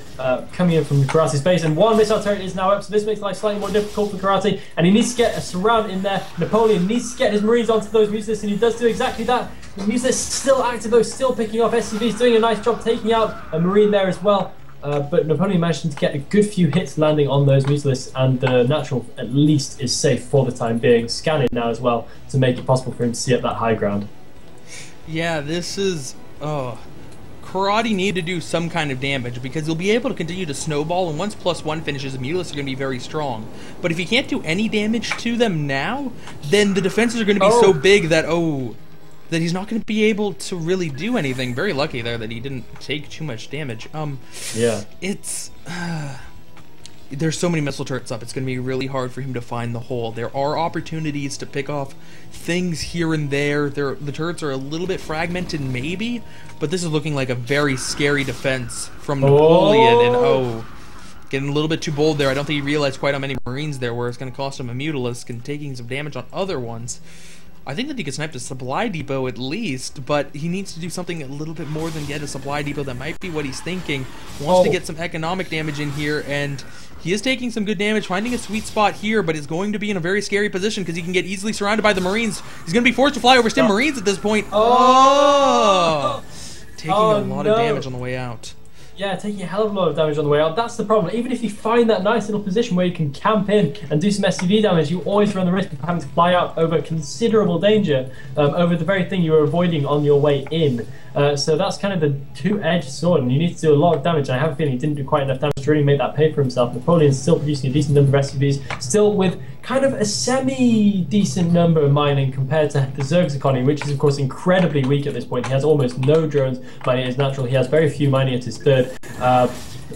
coming in from Karate's base, and one missile turret is now up, so this makes life slightly more difficult for Karate, and he needs to get a surround in there. Napoleon needs to get his Marines onto those Mutalisks, and he does do exactly that. The Mutalisks still active though, still picking off SCVs, doing a nice job taking out a Marine there as well. But Napoleon managed to get a good few hits landing on those Mutalisks, and the natural at least is safe for the time being. Scanning now as well to make it possible for him to see up that high ground. Yeah, this is... Karate need to do some kind of damage, because he'll be able to continue to snowball, and once +1 finishes, the Mutalisks are going to be very strong. But if he can't do any damage to them now, then the defenses are going to be so big that, that he's not going to be able to really do anything. Very lucky there that he didn't take too much damage. It's... there's so many missile turrets up, it's going to be really hard for him to find the hole. There are opportunities to pick off things here and there. The turrets are a little bit fragmented, maybe, but this is looking like a very scary defense from Napoleon, and getting a little bit too bold there. I don't think he realized quite how many Marines there were. It's going to cost him a Mutalisk and taking some damage on other ones. I think that he could snipe the supply depot at least, but he needs to do something a little bit more than get a supply depot. That might be what he's thinking. Wants to get some economic damage in here, and he is taking some good damage, finding a sweet spot here, but is going to be in a very scary position because he can get easily surrounded by the Marines. He's going to be forced to fly over stim Marines at this point. Taking a lot of damage on the way out. Yeah, taking a hell of a lot of damage on the way out. That's the problem. Even if you find that nice little position where you can camp in and do some SCV damage, you always run the risk of having to fly out over considerable danger, over the very thing you were avoiding on your way in. So that's kind of the two-edged sword, and you need to do a lot of damage. I have a feeling he didn't do quite enough damage to really make that pay for himself. Napoleon's still producing a decent number of SCVs, still with kind of a semi-decent number of mining compared to the Zerg's economy, which is of course incredibly weak at this point. He has almost no drones mining as natural. He has very few mining at his third.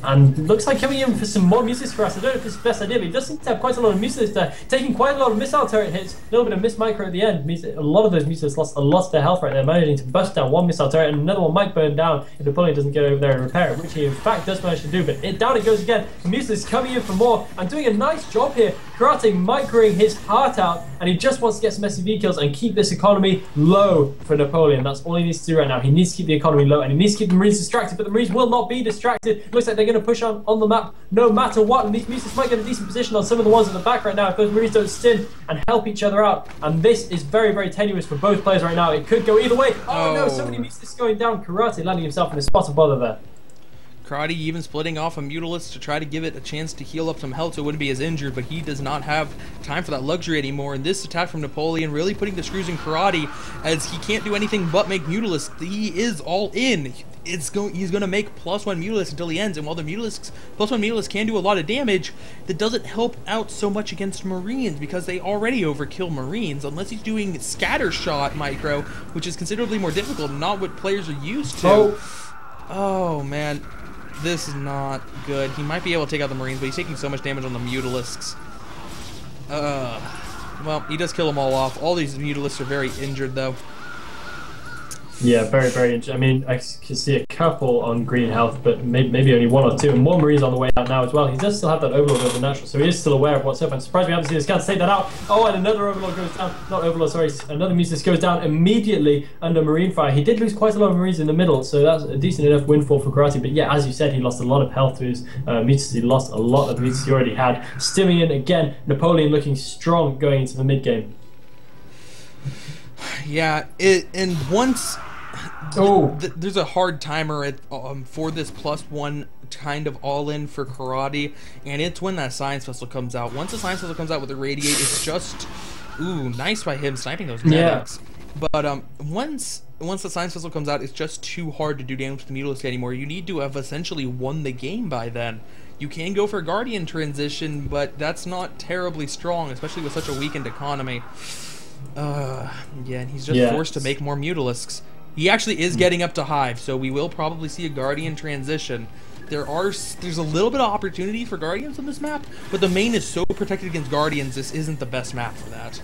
And looks like coming in for some more Mutalisks for us. I don't know if it's the best idea, but he does seem to have quite a lot of Mutalisks there, taking quite a lot of missile turret hits, a little bit of miss micro at the end. A lot of those Mutalisks lost a lot of their health right there, managing to bust down one missile turret, and another one might burn down if Napoleon doesn't get over there and repair it, which he in fact does manage to do, but down it goes again. The Mutalisks coming in for more, and doing a nice job here, Karate microing his heart out, and he just wants to get some SCV kills and keep this economy low for Napoleon. That's all he needs to do right now. He needs to keep the economy low, and he needs to keep the Marines distracted, but the Marines will not be distracted. Looks like they're going to push on the map no matter what, and these Muses might get a decent position on some of the ones in the back right now if those Marines don't stim and help each other out. And this is very, very tenuous for both players right now. It could go either way. Oh no, so many Muses going down. Karate landing himself in a spot of bother there. Karate even splitting off a Mutalist to try to give it a chance to heal up some health so it wouldn't be as injured, but he does not have time for that luxury anymore. And this attack from Napoleon really putting the screws in Karate, as he can't do anything but make Mutalists. He is all in. He's going to make +1 Mutalist until he ends, and while the Mutalists, +1 Mutalist can do a lot of damage, that doesn't help out so much against Marines because they already overkill Marines, unless he's doing scatter shot micro, which is considerably more difficult, not what players are used to. Oh man. This is not good. He might be able to take out the Marines, but he's taking so much damage on the Mutalisks. Well, he does kill them all off. All these Mutalisks are very injured, though. Yeah, very, very injured. I mean, I can see a couple on green health, but maybe only 1 or 2. And one Marine's on the way out now as well. He does still have that Overlord over natural, so he is still aware of what's up. I'm surprised we haven't seen his scouts take that out. Oh, and another Overlord goes down. Not Overlord, sorry. Another Musis goes down immediately under Marine fire. He did lose quite a lot of Marines in the middle, so that's a decent enough windfall for Karate. But yeah, as you said, he lost a lot of health to his Musis. He lost a lot of Musis he already had. Stimming in again. Napoleon looking strong going into the mid-game. Yeah, and once... there's a hard timer for this +1 kind of all-in for Karate, and it's when that Science Vessel comes out. Once the Science Vessel comes out with the Radiate, it's just... Ooh, nice by him sniping those medics. Yeah. But once the Science Vessel comes out, it's just too hard to do damage to the Mutalisk anymore. You need to have essentially won the game by then. You can go for Guardian transition, but that's not terribly strong, especially with such a weakened economy. Yeah, and he's just forced to make more Mutalisks. He actually is getting up to Hive, so we will probably see a Guardian transition. There's a little bit of opportunity for Guardians on this map, but the main is so protected against Guardians, this isn't the best map for that.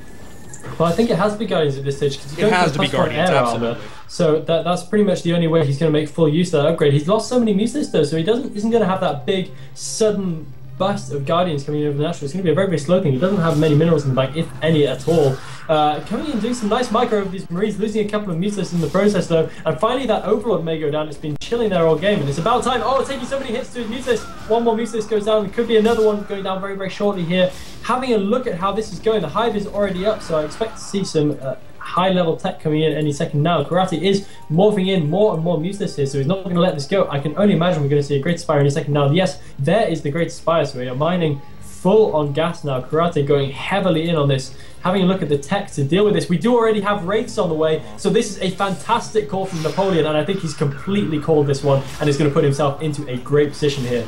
Well, I think it has to be Guardians at this stage. It has to be Guardians, absolutely. So that's pretty much the only way he's going to make full use of that upgrade. He's lost so many Muses though, so he isn't going to have that big, sudden bust of Guardians coming in over the natural. It's going to be a very, very slow thing. He doesn't have many minerals in the bank, if any at all. Coming in and doing some nice micro over these Marines, losing a couple of Mutalisks in the process though, and finally that Overlord may go down. It's been chilling there all game, and it's about time. Oh, taking so many hits to his Mutalisk. One more Mutalisk goes down. There could be another one going down very, very shortly here. Having a look at how this is going, the Hive is already up, so I expect to see some high-level tech coming in any second now. Karate is morphing in more and more Mutalisks here, so he's not going to let this go. I can only imagine we're going to see a Great Spire any second now. Yes, there is the Great Spire, so we are mining full on gas now. Karate going heavily in on this, having a look at the tech to deal with this. We do already have Wraiths on the way, so this is a fantastic call from Napoleon, and I think he's completely called this one and is going to put himself into a great position here.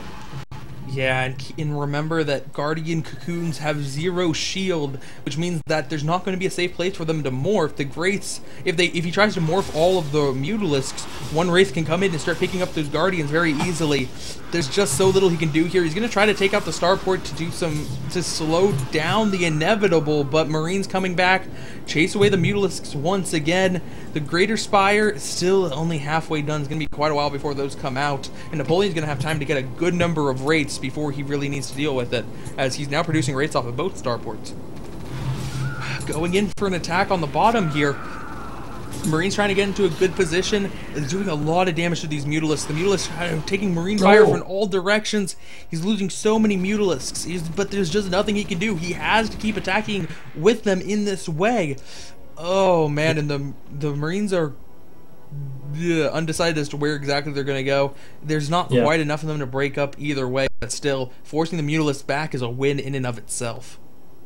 Yeah, and remember that Guardian Cocoons have 0 shield, which means that there's not going to be a safe place for them to morph. The Wraiths, if he tries to morph all of the Mutalisks, one Wraith can come in and start picking up those Guardians very easily. There's just so little he can do here. He's going to try to take out the starport to slow down the inevitable, but Marines coming back, chase away the Mutalisks once again. The Greater Spire is still only halfway done. It's going to be quite a while before those come out, and Napoleon's going to have time to get a good number of Wraiths before he really needs to deal with it, as he's now producing Wraiths off of both starports. Going in for an attack on the bottom here. Marines trying to get into a good position, is doing a lot of damage to these Mutalisks. The Mutalisks are taking Marine fire from all directions. He's losing so many Mutalisks, but there's just nothing he can do. He has to keep attacking with them in this way. Oh man, and the Marines are undecided as to where exactly they're going to go. There's not quite enough of them to break up either way, but still, forcing the Mutalisks back is a win in and of itself.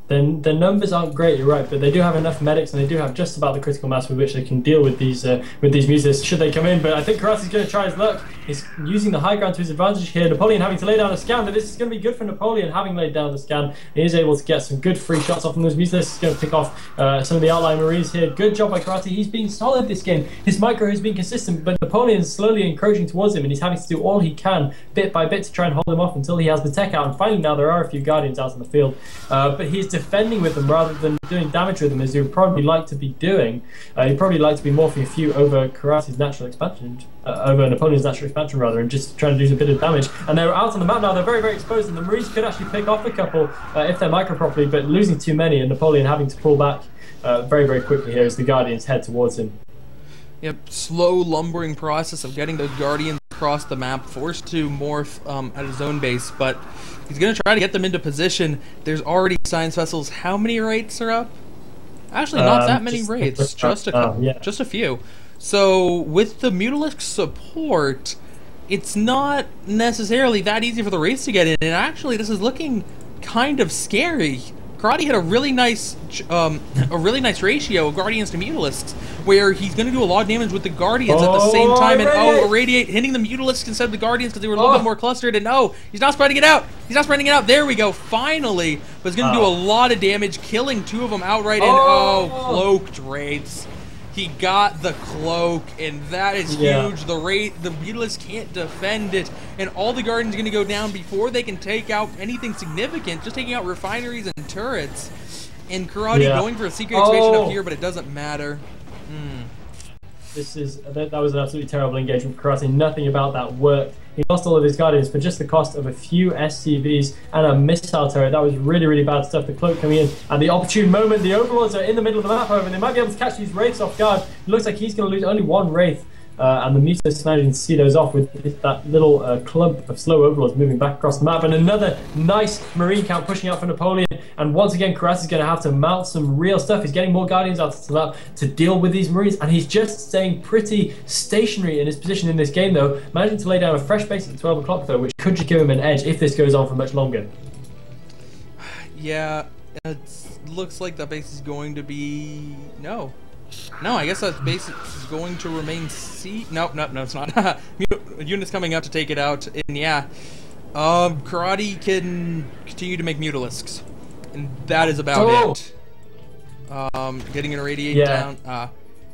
Then the numbers aren't great, you're right, but they do have enough medics and they do have just about the critical mass with which they can deal with these Mutalisks should they come in. But I think Karate's going to try his luck. He's using the high ground to his advantage here. Napoleon having to lay down a scan, but this is going to be good for Napoleon having laid down the scan. He is able to get some good free shots off from those Mutalisks. He's going to pick off some of the outlying Marines here. Good job by Karate. He's been solid this game. His micro has been consistent, but Napoleon's slowly encroaching towards him, and he's having to do all he can bit by bit to try and hold him off until he has the tech out. And finally now there are a few Guardians out in the field, but he's defending with them rather than doing damage with them, as he would probably like to be doing. He'd probably like to be morphing a few over Karate's natural expansion, over Napoleon's natural expansion rather, and just trying to do a bit of damage. And they're out on the map now. They're very, very exposed, and the Marines could actually pick off a couple if they're micro properly, but losing too many, and Napoleon having to pull back very, very quickly here as the Guardians head towards him. Yep, slow lumbering process of getting those Guardians across the map, forced to morph at his own base, but he's going to try to get them into position. There's already science vessels. How many raids are up? Actually, not that many raids, just a few. So with the Mutalisk support, it's not necessarily that easy for the raids to get in, and actually this is looking kind of scary. Karate had a really nice ratio of Guardians to Mutalisks, where he's going to do a lot of damage with the Guardians at the same time, and Irradiate hitting the Mutalisks instead of the Guardians because they were a little bit more clustered, and no, he's not spreading it out. He's not spreading it out. There we go, finally. But he's going to do a lot of damage, killing 2 of them outright, and cloaked Wraiths. He got the cloak, and that is huge. The Mutalisk can't defend it, and all the Guardians are going to go down before they can take out anything significant, just taking out refineries and turrets. And Karate going for a secret expansion up here, but it doesn't matter. That was an absolutely terrible engagement for Karate. Nothing about that worked. He lost all of his Guardians for just the cost of a few SCVs and a missile turret. That was really, really bad stuff. The cloak coming in, and the opportune moment. The Overlords are in the middle of the map, however. They might be able to catch these Wraiths off guard. It looks like he's going to lose only 1 Wraith. And the Mutalisk managing to see those off with that little clump of slow Overlords moving back across the map. And another nice Marine count pushing out for Napoleon. And once again, Karas is going to have to mount some real stuff. He's getting more Guardians out to the map to deal with these Marines. And he's just staying pretty stationary in his position in this game, though. Managing to lay down a fresh base at 12 o'clock, though, which could just give him an edge if this goes on for much longer. Yeah, it looks like that base is going to be... No, I guess that base is going to remain No, it's not. Units coming out to take it out, and yeah, Karate can continue to make Mutalisks, and that is about it. Getting an Irradiate down.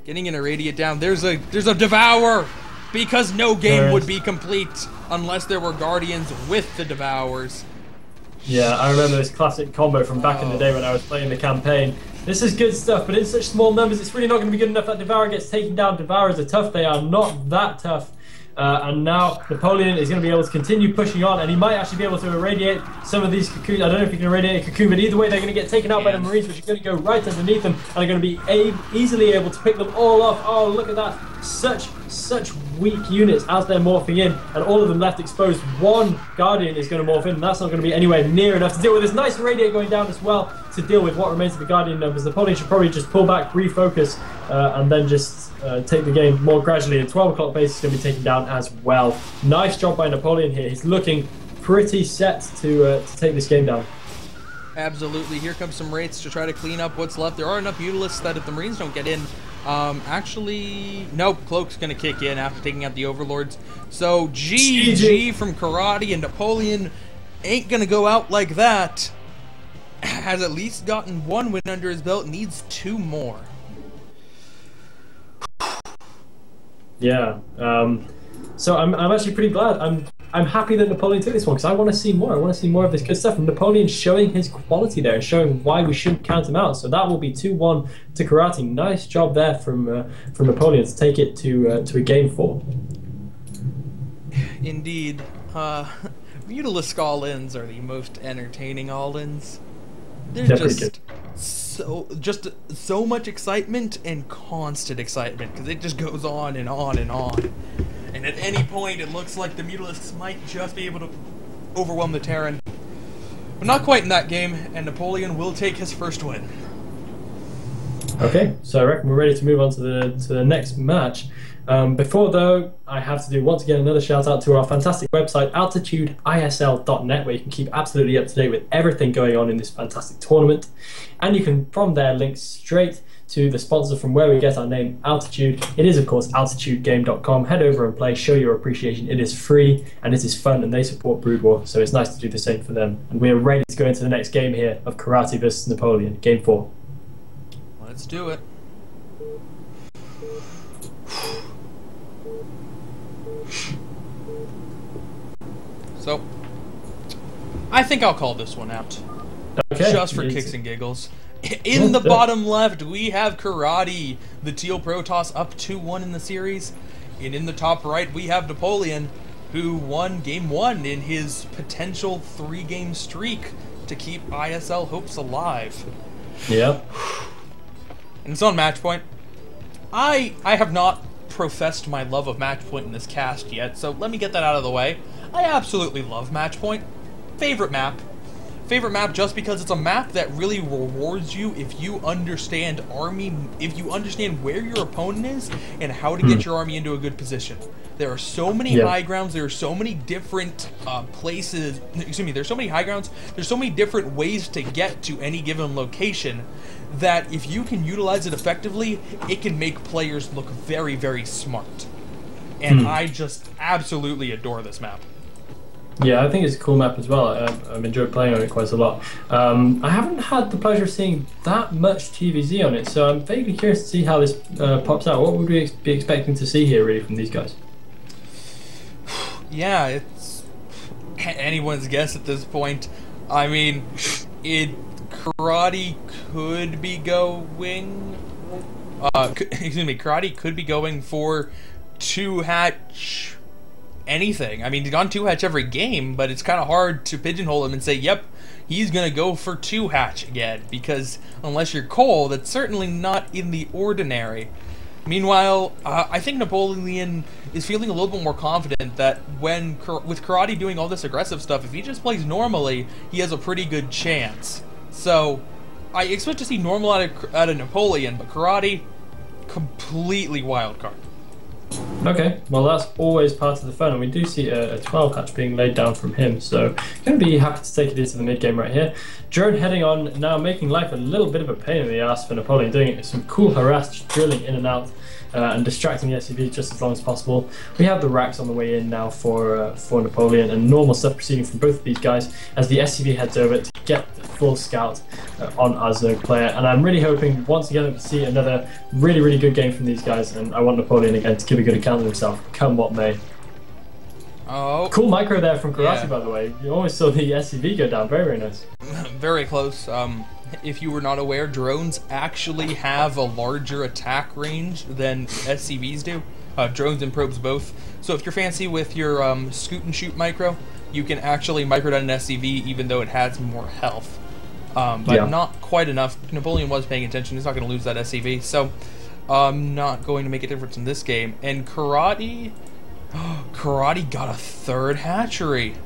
Getting an Irradiate down. There's a Devour, because no game would be complete unless there were Guardians with the Devours. Yeah, I remember this classic combo from back in the day when I was playing the campaign. This is good stuff, but in such small numbers, it's really not going to be good enough. That Devourer gets taken down. Devourers are tough. They are not that tough. And now Napoleon is going to be able to continue pushing on, and he might actually be able to irradiate some of these cocoons. I don't know if he can irradiate a cocoon, but either way, they're going to get taken out by the Marines, which are going to go right underneath them, and are going to be easily able to pick them all off. Oh, look at that. Such weak units as they're morphing in, and all of them left exposed. 1 Guardian is going to morph in, and that's not going to be anywhere near enough to deal with this. Nice Irradiate going down as well to deal with what remains of the Guardian numbers. Napoleon should probably just pull back, refocus, and then just take the game more gradually. And 12 o'clock base is going to be taken down as well. Nice job by Napoleon here. He's looking pretty set to take this game down. Absolutely. Here comes some Wraiths to try to clean up what's left. There are enough Mutalisks that if the Marines don't get in, actually, nope, Cloak's going to kick in after taking out the Overlords. So GG from Karate, and Napoleon ain't going to go out like that. Has at least gotten 1 win under his belt, needs 2 more. Yeah, so I'm actually pretty glad. I'm happy that Napoleon took this one, because I want to see more. I want to see more of this good stuff. And Napoleon showing his quality there and showing why we shouldn't count him out. So that will be 2-1 to Karate. Nice job there from Napoleon to take it to a game 4. Indeed. Mutalisk all-ins are the most entertaining all-ins. They're just so much excitement and constant excitement, because it just goes on and on and on. And at any point, it looks like the Mutalisks might just be able to overwhelm the Terran. But not quite in that game, and Napoleon will take his first win. Okay, so I reckon we're ready to move on to the next match. Before though, I have to do once again another shout out to our fantastic website altitudeisl.net, where you can keep absolutely up to date with everything going on in this fantastic tournament, and you can from there link straight to the sponsor from where we get our name, Altitude. It is of course altitudegame.com. Head over and play, show your appreciation. It is free and it is fun, and they support Brood War, so it's nice to do the same for them. And we are ready to go into the next game here of Karate versus Napoleon, game 4. Let's do it. So, I think I'll call this one out. Okay. Just for kicks and giggles. In the bottom left, we have Karate, the Teal Protoss, up 2-1 in the series. And in the top right, we have Napoleon, who won Game 1 in his potential 3-game streak to keep ISL hopes alive. Yep. And it's on match point. I have not professed my love of match point in this cast yet, so let me get that out of the way. I absolutely love match point. Favorite map. Favorite map just because it's a map that really rewards you if you understand where your opponent is and how to get your army into a good position. There are so many high grounds, there are so many different places, excuse me, there's so many high grounds, there's so many different ways to get to any given location that if you can utilize it effectively, it can make players look very, very smart. And I just absolutely adore this map. Yeah, I think it's a cool map as well. I've enjoyed playing on it quite a lot. I haven't had the pleasure of seeing that much TVZ on it, so I'm vaguely curious to see how this pops out. What would we be expecting to see here, really, from these guys? Yeah, it's anyone's guess at this point. I mean, Karate could be going... excuse me, Karate could be going for 2-hatch... anything. I mean, he's gone 2-hatch every game, but it's kind of hard to pigeonhole him and say, yep, he's going to go for 2-hatch again, because unless you're Cole, that's certainly not in the ordinary. Meanwhile, I think Napoleon is feeling a little bit more confident that with Karate doing all this aggressive stuff, if he just plays normally, he has a pretty good chance. So, I expect to see normal out of Napoleon, but Karate, completely wild card. Okay, well that's always part of the fun, and we do see a 12-hatch being laid down from him, so going to be happy to take it into the mid-game right here. Drone heading on now, making life a little bit of a pain in the ass for Napoleon, doing some cool harass, drilling in and out, and distracting the SCV just as long as possible. We have the racks on the way in now for Napoleon, and normal stuff proceeding from both of these guys as the SCV heads over to get the full scout on our Zerg player. And I'm really hoping once again to see another really, really good game from these guys, and I want Napoleon again to give a good account of himself, come what may. Oh. Cool micro there from Karate, by the way. You always saw the SCV go down. Very, very nice. Very close. If you were not aware, drones actually have a larger attack range than SCVs do. Drones and probes both. So if you're fancy with your scoot and shoot micro, you can actually micro down an SCV even though it has more health. But not quite enough. Napoleon was paying attention. He's not going to lose that SCV. So not going to make a difference in this game. And Karate got a 3rd hatchery.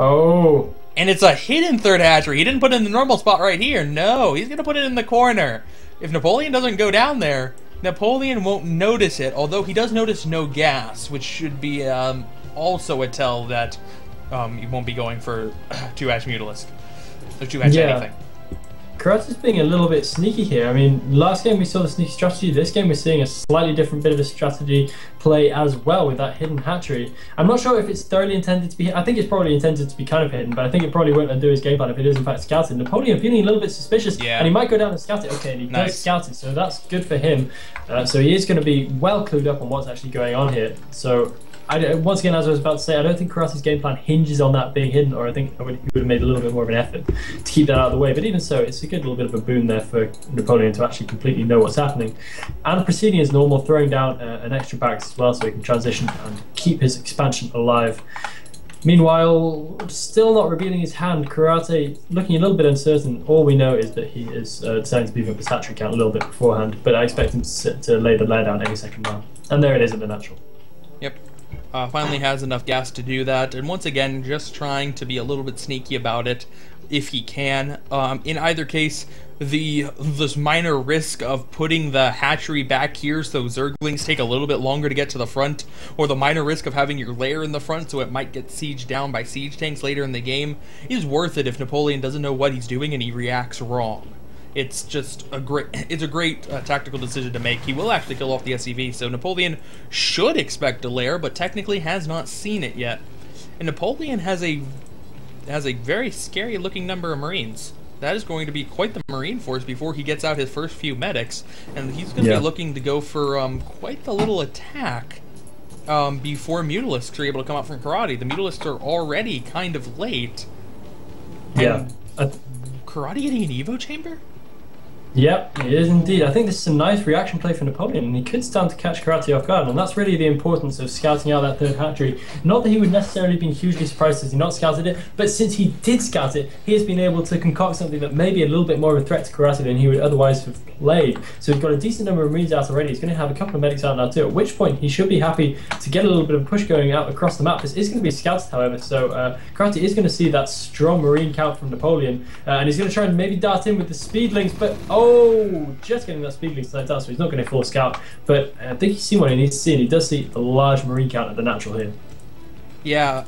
Oh. And it's a hidden 3rd hatchery. He didn't put it in the normal spot right here. No, he's going to put it in the corner. If Napoleon doesn't go down there, Napoleon won't notice it, although he does notice no gas, which should be also a tell that he won't be going for 2-hatch Mutalisk. Or 2-hatch anything. Karate's being a little bit sneaky here. I mean, last game we saw the sneaky strategy. This game we're seeing a slightly different bit of a strategy play as well with that hidden hatchery. I'm not sure if it's thoroughly intended to be... I think it's probably intended to be kind of hidden, but I think it probably won't undo his game plan if it is in fact scouted. Napoleon feeling a little bit suspicious, and he might go down and scout it. Okay, and he does scout it, so that's good for him. So he is going to be well clued up on what's actually going on here. So... once again, as I was about to say, I don't think Karate's game plan hinges on that being hidden, or I think he would have made a little bit more of an effort to keep that out of the way. But even so, it's a good little bit of a boon there for Napoleon to actually completely know what's happening. And proceeding as normal, throwing down an extra barracks as well so he can transition and keep his expansion alive. Meanwhile, still not revealing his hand, Karate looking a little bit uncertain. All we know is that he is deciding to beef up his hatchery count a little bit beforehand, but I expect him to lay the lair down any second now. And there it is at the natural. Yep. Finally has enough gas to do that, and once again, just trying to be a little bit sneaky about it, if he can. In either case, this minor risk of putting the hatchery back here so Zerglings take a little bit longer to get to the front, or the minor risk of having your lair in the front so it might get sieged down by siege tanks later in the game, is worth it if Napoleon doesn't know what he's doing and he reacts wrong. It's just a great tactical decision to make. He will actually kill off the SCV, so Napoleon should expect a lair, but technically has not seen it yet. And Napoleon has a very scary looking number of Marines. That is going to be quite the Marine force before he gets out his first few medics, and he's going to be looking to go for quite the little attack before Mutalisks are able to come out from Karate. The Mutalisks are already kind of late. And Karate getting an Evo chamber? Yep, it is indeed. I think this is a nice reaction play for Napoleon, and he could stand to catch Karate off guard, and that's really the importance of scouting out that third hatchery. Not that he would necessarily have been hugely surprised as he not scouted it, but since he did scout it, he has been able to concoct something that may be a little bit more of a threat to Karate than he would otherwise have played. So he's got a decent number of Marines out already. He's going to have a couple of medics out now too, at which point he should be happy to get a little bit of push going out across the map. This is going to be scouted, however, so Karate is going to see that strong Marine count from Napoleon, and he's going to try and maybe dart in with the speedlings, but oh, just getting that speedling side down, so he's not going to full scout. But I think he's seen what he needs to see, and he does see a large Marine count at the natural here. Yeah,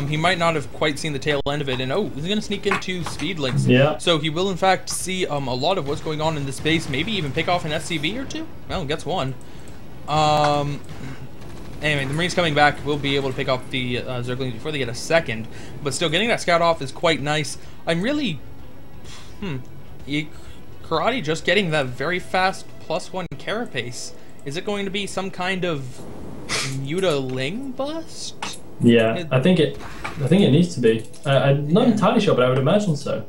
he might not have quite seen the tail end of it, and oh, he's going to sneak into speedlings. Yeah. So he will in fact see a lot of what's going on in this base, maybe even pick off an SCV or two. Well, gets one. Anyway, the Marines coming back will be able to pick off the Zerglings before they get a second, but still getting that scout off is quite nice. I'm really, Karate just getting that very fast +1 carapace. Is it going to be some kind of mutiling bust? Yeah, I think it needs to be. I'm not entirely sure, but I would imagine so.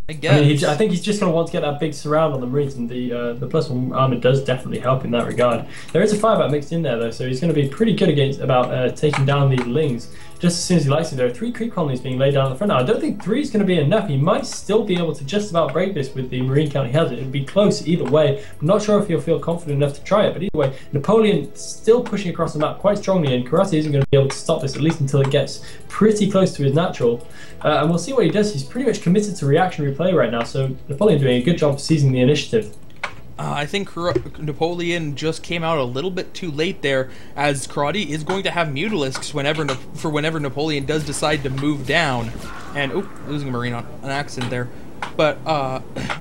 I guess. I think he's just going to want to get that big surround on the Marines, and the +1 armor does definitely help in that regard. There is a firebat mixed in there though, so he's going to be pretty good about taking down these lings just as soon as he likes it. There are 3 creep colonies being laid down at the front now. I don't think 3 is going to be enough. He might still be able to just about break this with the Marine count he has. It would be close either way. I'm not sure if he'll feel confident enough to try it, but either way, Napoleon still pushing across the map quite strongly, and Karate isn't going to be able to stop this, at least until it gets pretty close to his natural. And we'll see what he does. He's pretty much committed to reactionary play right now, so Napoleon doing a good job of seizing the initiative. I think Napoleon just came out a little bit too late there, as Karate is going to have Mutalisks whenever Napoleon does decide to move down. And, oh, losing a Marine on an accident there. But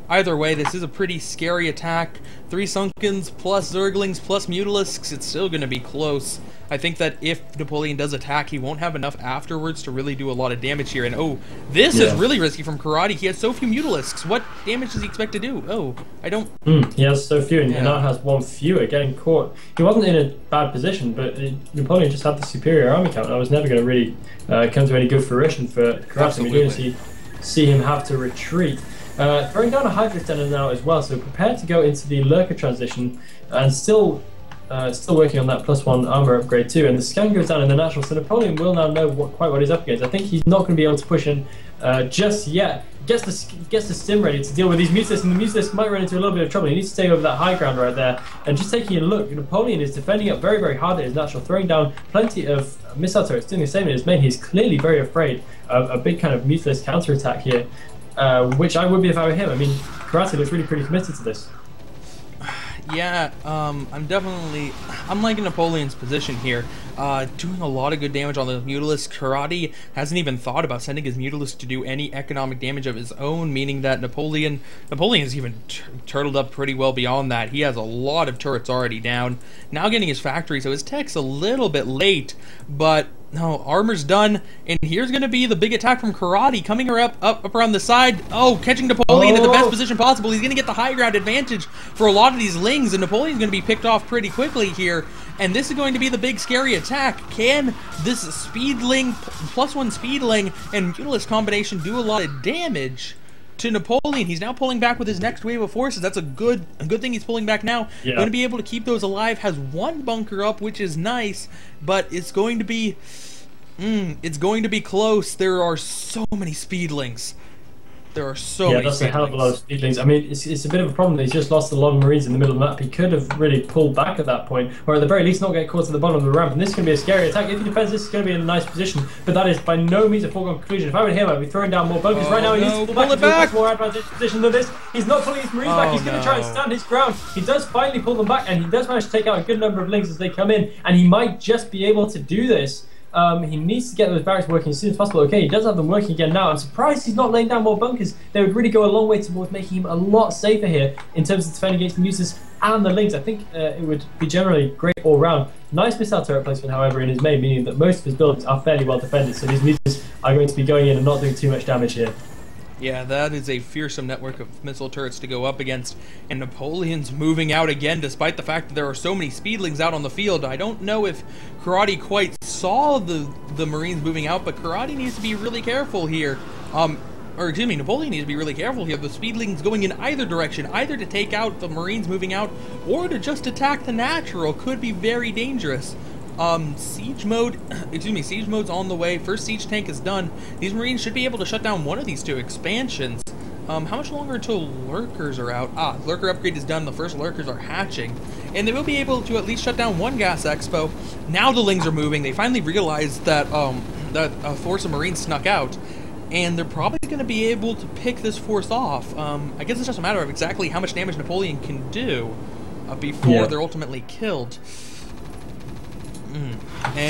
either way, this is a pretty scary attack. 3 Sunkens plus Zerglings plus Mutalisks, it's still going to be close. I think that if Napoleon does attack, he won't have enough afterwards to really do a lot of damage here. And oh, this is really risky from Karate. He has so few Mutalisks. What damage does he expect to do? Oh, I don't... He has so few, and now has 1 fewer, getting caught. He wasn't in a bad position, but Napoleon just had the superior army count. I was never going to really come to any good fruition for Karate. We're going to see him have to retreat. Throwing down a Hydra Extender now as well, so prepared to go into the Lurker transition, and still working on that +1 armor upgrade too. And the scan goes down in the natural, so Napoleon will now know quite what he's up against. I think he's not going to be able to push in just yet. Gets the stim ready to deal with these Mutalisks, and the Mutalisks might run into a little bit of trouble. He needs to stay over that high ground right there. And just taking a look, Napoleon is defending up very, very hard at his natural, throwing down plenty of missile turrets, doing the same in his main. He's clearly very afraid of a big kind of Mutalisk counter-attack here, which I would be if I were him. I mean, Karate looks really pretty committed to this. Yeah, I'm liking Napoleon's position here, doing a lot of good damage on the Mutalisk. Karate hasn't even thought about sending his Mutalisk to do any economic damage of his own, meaning that Napoleon's even turtled up pretty well beyond that. He has a lot of turrets already down, now getting his factory, so his tech's a little bit late, but no, armor's done, and here's going to be the big attack from Karate, coming up around the side. Oh, catching Napoleon in the best position possible. He's going to get the high ground advantage for a lot of these lings, and Napoleon's going to be picked off pretty quickly here, and this is going to be the big scary attack. Can this speedling, +1 speedling, and Mutalisk combination do a lot of damage to Napoleon? He's now pulling back with his next wave of forces. That's a good thing he's pulling back now. Yeah. Going to be able to keep those alive. Has 1 bunker up, which is nice, but it's going to be close. There are so many speedlings. There are so many. Yeah, that's a hell of a lot of speedlings. I mean, it's a bit of a problem that he's just lost a lot of Marines in the middle of the map. He could have really pulled back at that point, or at the very least not get caught to the bottom of the ramp. And this is going to be a scary attack. If he defends this, is going to be in a nice position, but that is by no means a foregone conclusion. If I were him, I'd be throwing down more bunkers. Right now he needs to pull back. More advantageous position than this. He's not pulling his Marines back. He's going to try and stand his ground. He does finally pull them back, and he does manage to take out a good number of lings as they come in, and he might just be able to do this. He needs to get those barracks working as soon as possible. Okay, he does have them working again now. I'm surprised he's not laying down more bunkers. They would really go a long way towards making him a lot safer here in terms of defending against the Mutalisks and the lings. I think it would be generally great all round. Nice missile turret placement, however, in his main, meaning that most of his buildings are fairly well defended, so these Mutalisks are going to be going in and not doing too much damage here. Yeah, that is a fearsome network of missile turrets to go up against, and Napoleon's moving out again despite the fact that there are so many speedlings out on the field. I don't know if Karate quite saw the Marines moving out, but Karate needs to be really careful here. or excuse me, Napoleon needs to be really careful here. The speedlings going in either direction, either to take out the Marines moving out, or to just attack the natural, could be very dangerous. Siege mode, excuse me, siege mode's on the way. First siege tank is done. These Marines should be able to shut down one of these two expansions. How much longer until lurkers are out? Ah, lurker upgrade is done. The first lurkers are hatching. And they will be able to at least shut down one gas expo. Now the Lings are moving. They finally realized that, that a force of Marines snuck out. And they're probably going to be able to pick this force off. I guess it's just a matter of exactly how much damage Napoleon can do before they're ultimately killed.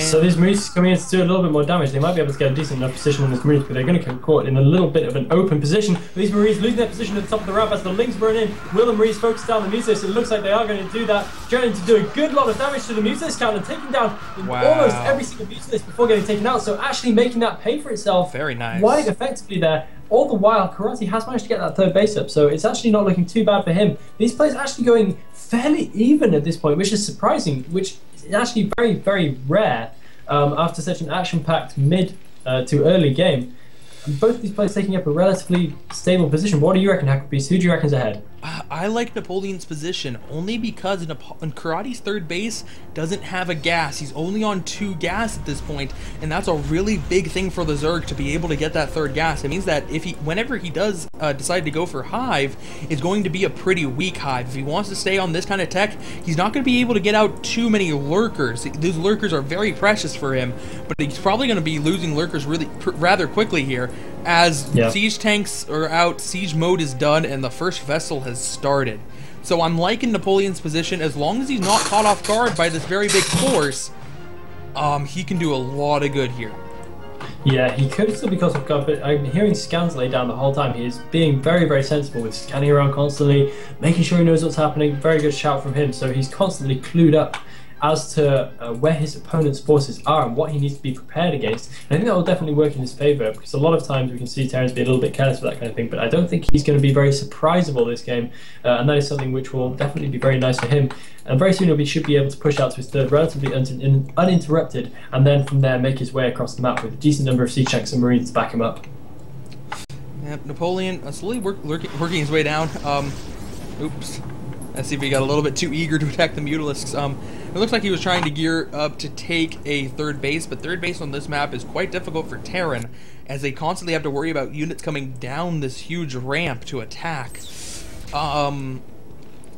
So these Marines coming in to do a little bit more damage. They might be able to get a decent enough position on these Marines, but they're going to get caught in a little bit of an open position. These Marines lose their position at the top of the ramp as the Lings run in. Will the Marines focus down the Muses? It looks like they are going to do that. Trying to do a good lot of damage to the Muses count and taking down almost every single Muses before getting taken out. So actually making that pay for itself very nice. Quite effectively there. All the while, Karate has managed to get that third base up, so it's actually not looking too bad for him. These players are actually going fairly even at this point, which is surprising, which is actually very, very rare after such an action-packed mid to early game. And both of these players taking up a relatively stable position. What do you reckon, Hackerbeast? Who do you reckon's ahead? I like Napoleon's position only because Karate's third base doesn't have a gas. He's only on 2 gas at this point, and that's a really big thing for the Zerg to be able to get that third gas. It means that whenever he does decide to go for Hive, it's going to be a pretty weak Hive. If he wants to stay on this kind of tech, he's not going to be able to get out too many lurkers. Those lurkers are very precious for him, but he's probably going to be losing lurkers rather quickly here. As siege tanks are out, siege mode is done, and the first vessel has started. So I'm liking Napoleon's position. As long as he's not caught off guard by this very big force, he can do a lot of good here. Yeah, he could still be caught off guard, but I'm hearing scans lay down the whole time. He is being very, very sensible with scanning around constantly, making sure he knows what's happening. Very good shout from him, so he's constantly clued up as to where his opponent's forces are and what he needs to be prepared against. And I think that will definitely work in his favour, because a lot of times we can see Terrans be a little bit careless with that kind of thing, but I don't think he's going to be very surprisable this game, and that is something which will definitely be very nice for him. And very soon he should be able to push out to his third relatively uninterrupted, and then from there make his way across the map with a decent number of siege tanks and Marines to back him up. Yeah, Napoleon slowly working his way down. Oops. Let's see if he got a little bit too eager to attack the Mutalisks. It looks like he was trying to gear up to take a third base, but third base on this map is quite difficult for Terran, as they constantly have to worry about units coming down this huge ramp to attack.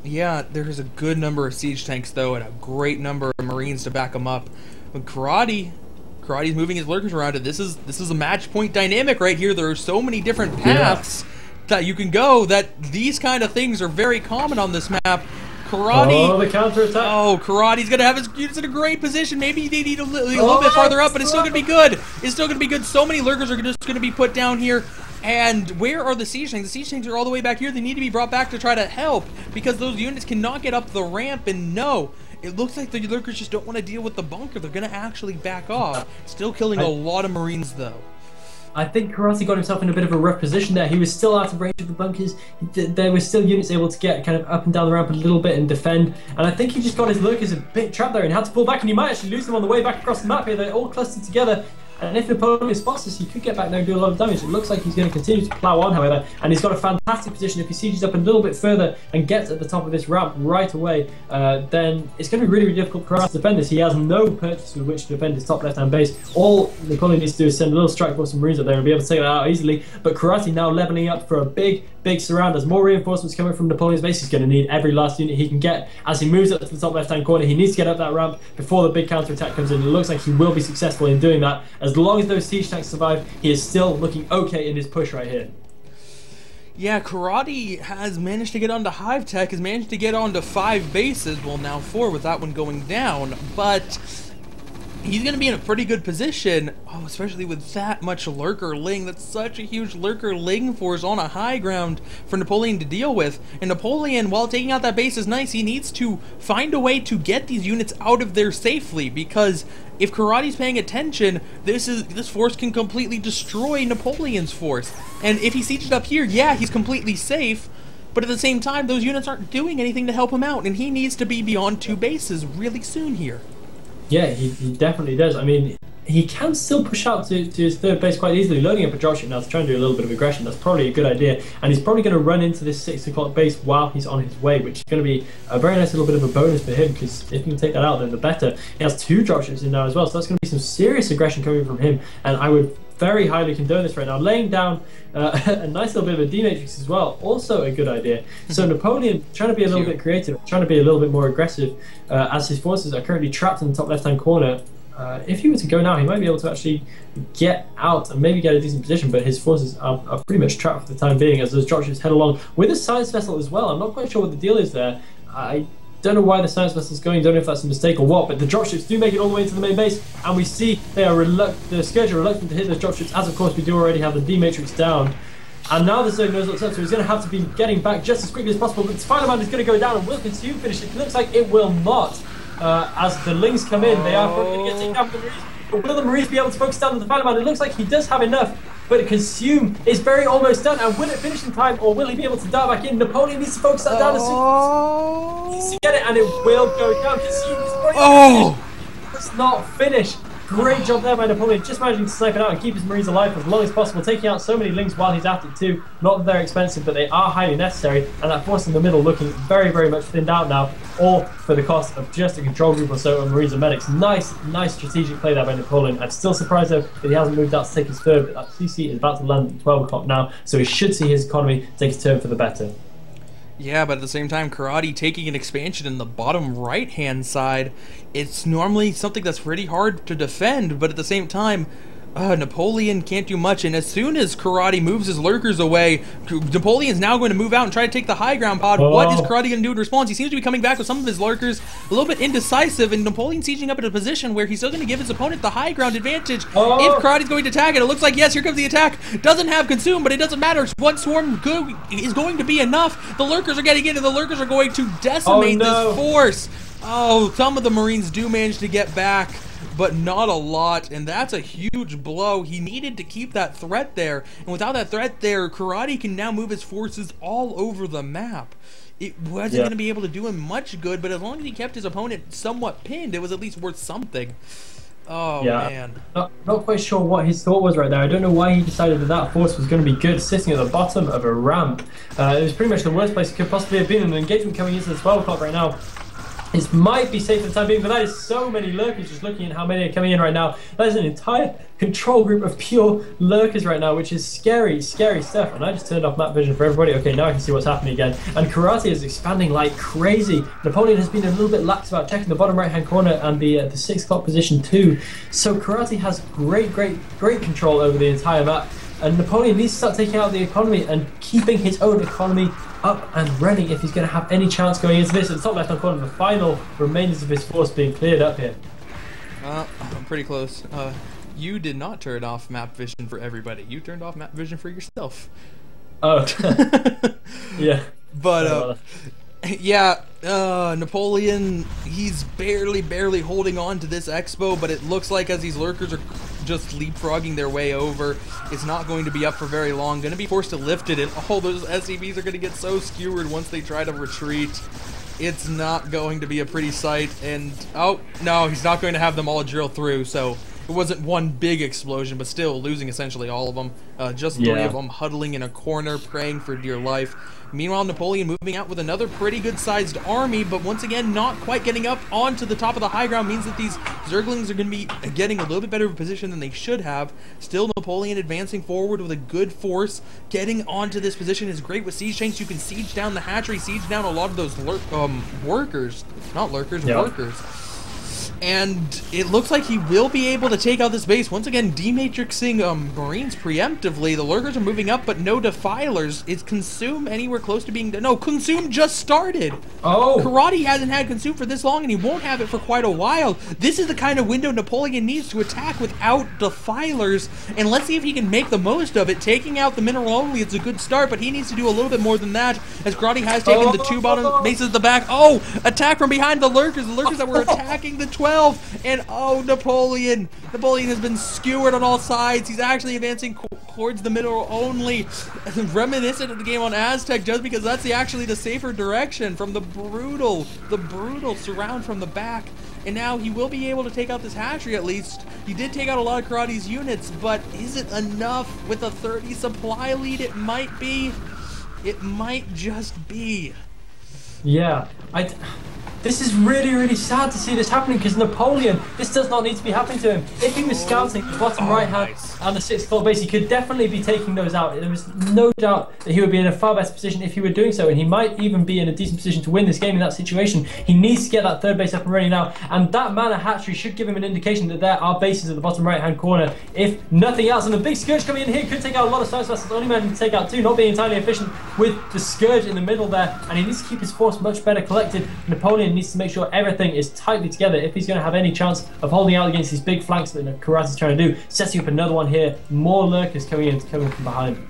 Yeah, there's a good number of siege tanks, though, and a great number of Marines to back them up. But Karate's moving his lurkers around, and this is a match point dynamic right here. There are so many different paths that you can go that these kind of things are very common on this map. Karate. Oh, the counterattack. Oh, Karate's going to have his units in a great position. Maybe they need a little bit farther up, but it's still going to be good. It's still going to be good. So many lurkers are just going to be put down here. And where are the siege tanks? The siege tanks are all the way back here. They need to be brought back to try to help, because those units cannot get up the ramp. And no, it looks like the lurkers just don't want to deal with the bunker. They're going to actually back off. Still killing a lot of Marines, though. I think Karate got himself in a bit of a rough position there. He was still out of range of the bunkers. There were still units able to get kind of up and down the ramp a little bit and defend. And I think he just got his lurkers a bit trapped there and had to pull back. And he might actually lose them on the way back across the map here. They're all clustered together. And if Napoleon spots this, he could get back there and do a lot of damage. It looks like he's going to continue to plow on, however, and he's got a fantastic position. If he sieges up a little bit further and gets at the top of this ramp right away, then it's going to be really, really difficult for us to defend this. He has no purchase with which to defend his top left-hand base. All Napoleon needs to do is send a little strike force of Marines up there and be able to take that out easily. But Karate now leveling up for a big surround. As more reinforcements coming from Napoleon's base, he's going to need every last unit he can get. As he moves up to the top left-hand corner, he needs to get up that ramp before the big counter-attack comes in. It looks like he will be successful in doing that. As long as those siege tanks survive, he is still looking okay in his push right here. Yeah, Karate has managed to get onto Hive Tech, has managed to get onto 5 bases, well now 4 with that one going down, but he's going to be in a pretty good position, especially with that much Lurker Ling. That's such a huge Lurker Ling force on a high ground for Napoleon to deal with. And Napoleon, while taking out that base is nice, he needs to find a way to get these units out of there safely, because if Karate's paying attention, this force can completely destroy Napoleon's force. And if he sieges up here, yeah, he's completely safe, but at the same time, those units aren't doing anything to help him out, and he needs to be beyond 2 bases really soon here. Yeah, he definitely does. I mean, he can still push out to his third base quite easily, loading up a dropship now to try and do a little bit of aggression. That's probably a good idea, and he's probably going to run into this 6 o'clock base while he's on his way, which is going to be a very nice little bit of a bonus for him, because if he can take that out, then the better. He has 2 dropships in now as well, so that's going to be some serious aggression coming from him, and I would very highly condone this right now. Laying down a nice little bit of a D-matrix as well, also a good idea. So Napoleon trying to be a little bit creative, trying to be a little bit more aggressive as his forces are currently trapped in the top left-hand corner. If he were to go now, he might be able to actually get out and maybe get a decent position, but his forces are pretty much trapped for the time being as those dropships head along with a science vessel as well. I'm not quite sure what the deal is there. I don't know why the science vessel is going, don't know if that's a mistake or what, but the dropships do make it all the way to the main base, and we see they are the Scourge are reluctant to hit those dropships, as of course we do already have the D-matrix down. And now the Zerg knows what's up, so he's going to have to be getting back just as quickly as possible, but Spider-Man is going to go down and will consume finish. It looks like it will not. As the Lings come in, they are probably going to get taken down with the Marines. But will the Marines be able to focus down on the Spider-Man? It looks like he does have enough, but Consume is very almost done. And will it finish in time, or will he be able to dart back in? Napoleon needs to focus that down as soon as he needs to get it, and it will go down. Consume is breaking. Does not finish. Great job there by Napoleon, just managing to snipe it out and keep his Marines alive for as long as possible, taking out so many Lings while he's at it too. Not that they're expensive, but they are highly necessary, and that force in the middle looking very, very much thinned out now, all for the cost of just a control group or so of Marines and medics. Nice strategic play there by Napoleon. I'm still surprised though that he hasn't moved out to take his third, but that CC is about to land at 12 o'clock now, so he should see his economy take a turn for the better. Yeah, but at the same time, Karate taking an expansion in the bottom right-hand side, it's normally something that's pretty hard to defend, but at the same time, Napoleon can't do much, and as soon as Karate moves his lurkers away, Napoleon's now going to move out and try to take the high ground pod. What is Karate going to do in response? He seems to be coming back with some of his lurkers a little bit indecisive, and Napoleon's sieging up in a position where he's still going to give his opponent the high ground advantage. If Karate's going to attack it, it looks like, yes, here comes the attack. Doesn't have Consume, but it doesn't matter. One swarm is going to be enough. The lurkers are getting in, and the lurkers are going to decimate this force. Some of the Marines do manage to get back, but not a lot, and that's a huge blow. He needed to keep that threat there, and without that threat there, Karate can now move his forces all over the map. It wasn't going to be able to do him much good, but as long as he kept his opponent somewhat pinned, it was at least worth something. Man. Not quite sure what his thought was right there. I don't know why he decided that that force was going to be good, sitting at the bottom of a ramp. It was pretty much the worst place it could possibly have been, and an engagement coming into the 12 o'clock right now. This might be safe for the time being, but that is so many lurkers. Just looking at how many are coming in right now, that is an entire control group of pure lurkers right now, which is scary stuff. And I just turned off map vision for everybody. Okay, now I can see what's happening again. And Karate is expanding like crazy. Napoleon has been a little bit lax about checking the bottom right-hand corner and the 6 o'clock position too. So Karate has great control over the entire map. And Napoleon needs to start taking out the economy and keeping his own economy up and running if he's going to have any chance going into this. At the top left-hand corner, the final remainders of his force being cleared up here. I'm pretty close. You did not turn off map vision for everybody. You turned off map vision for yourself. Oh. Yeah. But, Napoleon, he's barely holding on to this expo, but it looks like as these lurkers are just leapfrogging their way over, it's not going to be up for very long. Going to be forced to lift it, and those SCVs are going to get so skewered once they try to retreat. It's not going to be a pretty sight, and no, he's not going to have them all drill through, so it wasn't one big explosion, but still losing essentially all of them. Just 3 of them huddling in a corner, praying for dear life. Meanwhile, Napoleon moving out with another pretty good-sized army, but once again, not quite getting up onto the top of the high ground means that these Zerglings are going to be getting a little bit better of a position than they should have. Still, Napoleon advancing forward with a good force. Getting onto this position is great with siege tanks. You can siege down the hatchery, siege down a lot of those workers. Not lurkers, workers. And it looks like he will be able to take out this base. Once again, dematrixing Marines preemptively. The lurkers are moving up, but no defilers. Is Consume anywhere close to being done? No, Consume just started. Karate hasn't had Consume for this long, and he won't have it for quite a while. This is the kind of window Napoleon needs to attack without defilers. And let's see if he can make the most of it. Taking out the mineral only is a good start, but he needs to do a little bit more than that, as Karate has taken the 2 bottom bases at the back. Attack from behind the lurkers that were attacking the 12. And Napoleon has been skewered on all sides. He's actually advancing towards the middle only, reminiscent of the game on Aztec, just because that's actually the safer direction from the brutal surround from the back. and now he will be able to take out this hatchery at least. He did take out a lot of Karate's units, but is it enough with a 30 supply lead? It might be. It might just be. Yeah, this is really, really sad to see this happening because Napoleon, this does not need to be happening to him. If he was scouting the bottom right hand and the 6th floor base, he could definitely be taking those out. There was no doubt that he would be in a far better position if he were doing so, and he might even be in a decent position to win this game in that situation. He needs to get that 3rd base up and running now, and that mana hatchery should give him an indication that there are bases at the bottom right hand corner, if nothing else. And the big Scourge coming in here could take out a lot of science vessels. Only man to take out 2, not being entirely efficient with the Scourge in the middle there, and he needs to keep his force much better collected. Napoleon needs to make sure everything is tightly together if he's going to have any chance of holding out against these big flanks that Karate's trying to do. Setting up another one here, more lurkers coming from behind.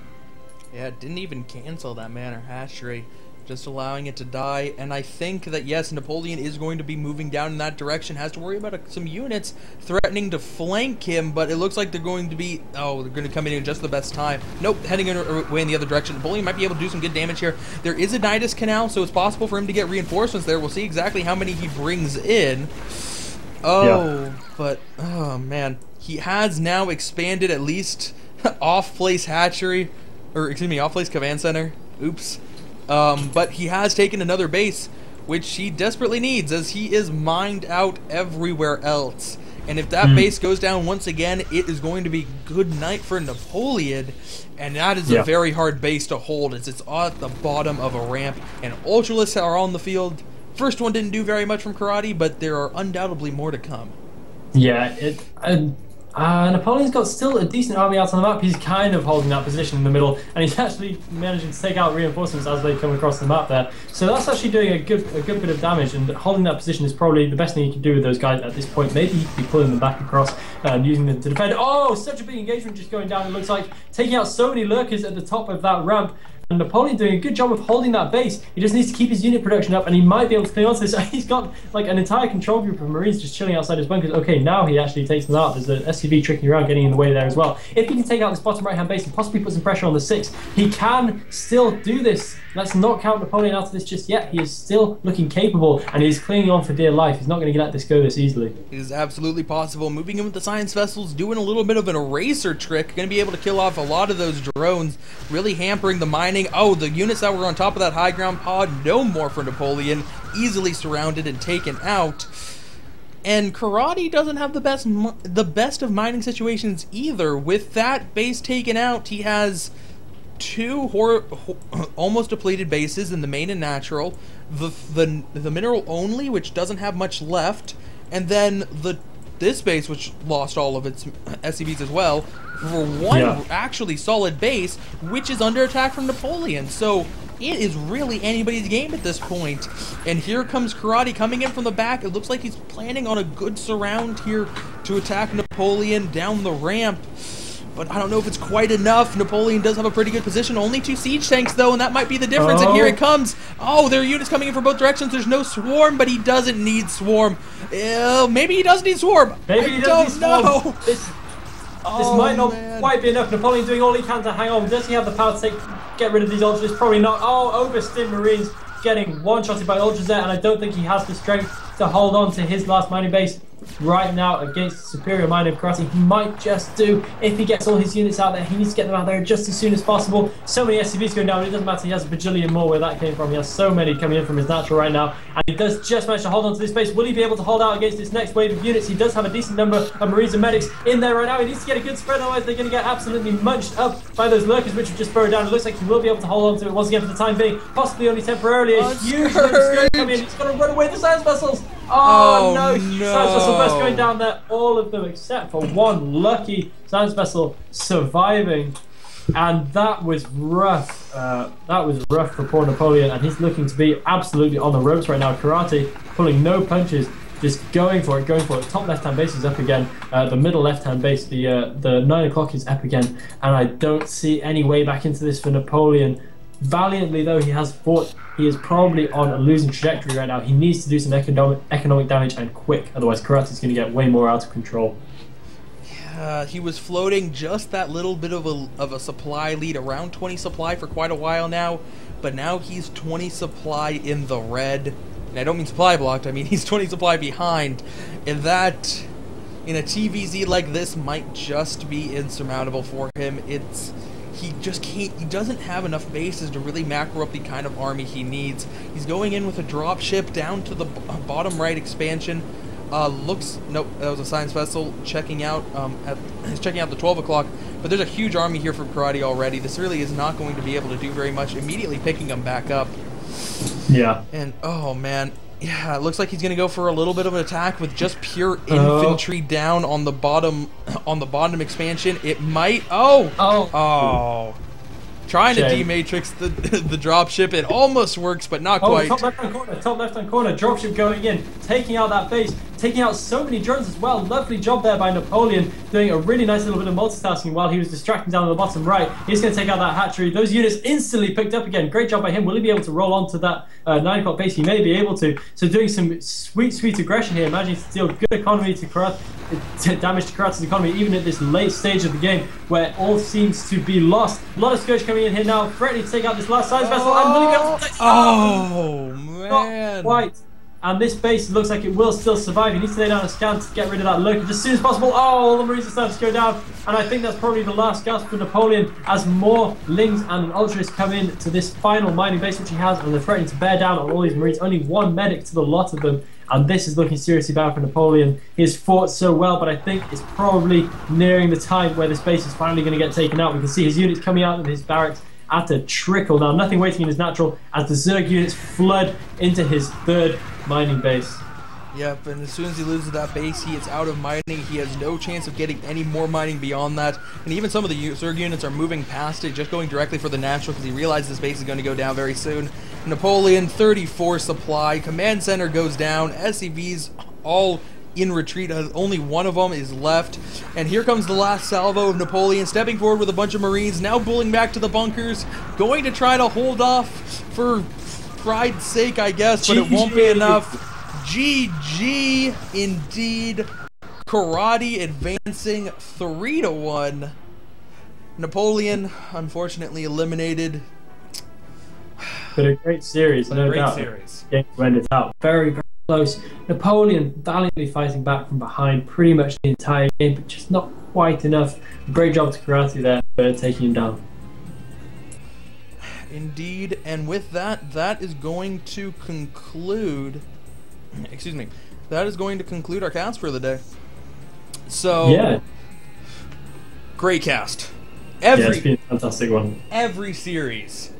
Yeah, it didn't even cancel that mana hatchery, just allowing it to die. And I think that, yes, Napoleon is going to be moving down in that direction, has to worry about some units threatening to flank him, but it looks like they're going to be, they're going to come in at just the best time. Nope, heading away in the other direction. Napoleon might be able to do some good damage here. There is a Nidus Canal, so it's possible for him to get reinforcements there. We'll see exactly how many he brings in. But, oh man, he has now expanded at least off-place hatchery, or excuse me, off-place command center. Oops. But he has taken another base, which he desperately needs, as he is mined out everywhere else. And if that base goes down once again, it is going to be good night for Napoleon. And that is a very hard base to hold, as it's at the bottom of a ramp. And Ultralisks are on the field. First one didn't do very much from Karate, but there are undoubtedly more to come. Yeah, Napoleon's got still a decent army out on the map. He's kind of holding that position in the middle, and he's actually managing to take out reinforcements as they come across the map there. So that's actually doing a good bit of damage, and holding that position is probably the best thing you can do with those guys at this point. Maybe he could be pulling them back across and using them to defend. Oh, such a big engagement just going down. It looks like taking out so many lurkers at the top of that ramp. And Napoleon doing a good job of holding that base. He just needs to keep his unit production up, and he might be able to cling on to this. He's got like an entire control group of Marines just chilling outside his bunkers. Okay, now he actually takes them out. There's an SCV tricking around, getting in the way there as well. If he can take out this bottom right-hand base and possibly put some pressure on the 6, he can still do this. Let's not count Napoleon out of this just yet. He is still looking capable, and he's clinging on for dear life. He's not going to let this go this easily. It is absolutely possible. Moving in with the science vessels, doing a little bit of an eraser trick. Going to be able to kill off a lot of those drones, really hampering the mining. Oh, the units that were on top of that high ground pod, no more for Napoleon. Easily surrounded and taken out. And Karate doesn't have the best of mining situations either. With that base taken out, he has 2 almost depleted bases in the main and natural, the mineral only, which doesn't have much left, and then this base, which lost all of its SCVs as well, for one actually solid base, which is under attack from Napoleon. So it is really anybody's game at this point. And here comes Karate coming in from the back. It looks like he's planning on a good surround here to attack Napoleon down the ramp. But I don't know if it's quite enough. Napoleon does have a pretty good position. Only 2 siege tanks, though, and that might be the difference. And here it comes. Oh, there are units coming in from both directions. There's no swarm, but he doesn't need swarm. Maybe he does need swarm. Maybe he does need swarm. This might not quite be enough. Napoleon doing all he can to hang on. Does he have the power to get rid of these ultras? Probably not. Oh, overstinn Marines getting one-shotted by ultras there, and I don't think he has the strength to hold on to his last mining base right now against the superior mine of Karate. He might just do if he gets all his units out there. He needs to get them out there just as soon as possible. So many SCVs going down. It doesn't matter. He has a bajillion more where that came from. He has so many coming in from his natural right now, and he does just manage to hold on to this base. Will he be able to hold out against this next wave of units? He does have a decent number of Marines and medics in there right now. He needs to get a good spread, otherwise they're going to get absolutely munched up by those lurkers which have just burrowed down. It looks like he will be able to hold on to it once again for the time being, possibly only temporarily. A huge load of scourge coming in. He's going to run away with the science vessels. Oh no! Science vessel burst going down there. All of them except for one lucky science vessel surviving, and that was rough. That was rough for poor Napoleon, and he's looking to be absolutely on the ropes right now. Karate pulling no punches, just going for it, going for it. Top left-hand base is up again. The middle left-hand base, the 9 o'clock is up again, and I don't see any way back into this for Napoleon. Valiantly though he has fought, he is probably on a losing trajectory right now. He needs to do some economic damage, and quick, otherwise Karate's going to get way more out of control. Yeah, he was floating just that little bit of a supply lead, around 20 supply for quite a while now, but now he's 20 supply in the red. And I don't mean supply blocked, I mean he's 20 supply behind. And that, in a TVZ like this, might just be insurmountable for him. He just can't, he doesn't have enough bases to really macro up the kind of army he needs. He's going in with a drop ship down to the bottom right expansion. Nope, that was a science vessel checking out, he's checking out the 12 o'clock, but there's a huge army here from Karate already. This really is not going to be able to do very much, immediately picking him back up. Yeah. And, oh man, yeah, it looks like he's going to go for a little bit of an attack with just pure infantry down on the bottom expansion. It might, trying to D-matrix the dropship. It almost works, but not quite. Top left-hand corner, dropship going in, taking out that base, taking out so many drones as well. Lovely job there by Napoleon, doing a really nice little bit of multitasking while he was distracting down on the bottom right. He's going to take out that hatchery. Those units instantly picked up again. Great job by him. Will he be able to roll onto that 9 o'clock base? He may be able to. So doing some sweet aggression here, managing to deal good economy to damage to Karata's economy, even at this late stage of the game where all seems to be lost. A lot of Scourge coming in here now, threatening to take out this last size vessel, and will he be able to take man. Not quite. And this base looks like it will still survive. He needs to lay down a scan to get rid of that lurker as soon as possible. Oh, all the Marines are starting to go down. And I think that's probably the last gasp for Napoleon as more Lings and an Ultras come in to this final mining base which he has, and they're threatening to bear down on all these Marines. Only one medic to the lot of them. And this is looking seriously bad for Napoleon. He has fought so well, but I think it's probably nearing the time where this base is finally going to get taken out. We can see his units coming out of his barracks at a trickle. Now, nothing waiting in his natural as the Zerg units flood into his third mining base. Yep, and as soon as he loses that base, he is out of mining. He has no chance of getting any more mining beyond that. And even some of the Zerg units are moving past it, just going directly for the natural because he realizes this base is going to go down very soon. Napoleon, 34 supply. Command center goes down. SCVs all in retreat. Only one of them is left. And here comes the last salvo of Napoleon, stepping forward with a bunch of Marines, now pulling back to the bunkers, going to try to hold off for pride's sake, I guess, but it won't be enough. GG indeed. Karate advancing 3-1. Napoleon unfortunately eliminated. But a great series, no doubt. Game ended out very, very close. Napoleon valiantly fighting back from behind pretty much the entire game, but just not quite enough. Great job to Karate there for taking him down. Indeed, and with that, that is going to conclude. Excuse me. That is going to conclude our cast for the day. So, yeah, great cast. It's been a fantastic one. Every series,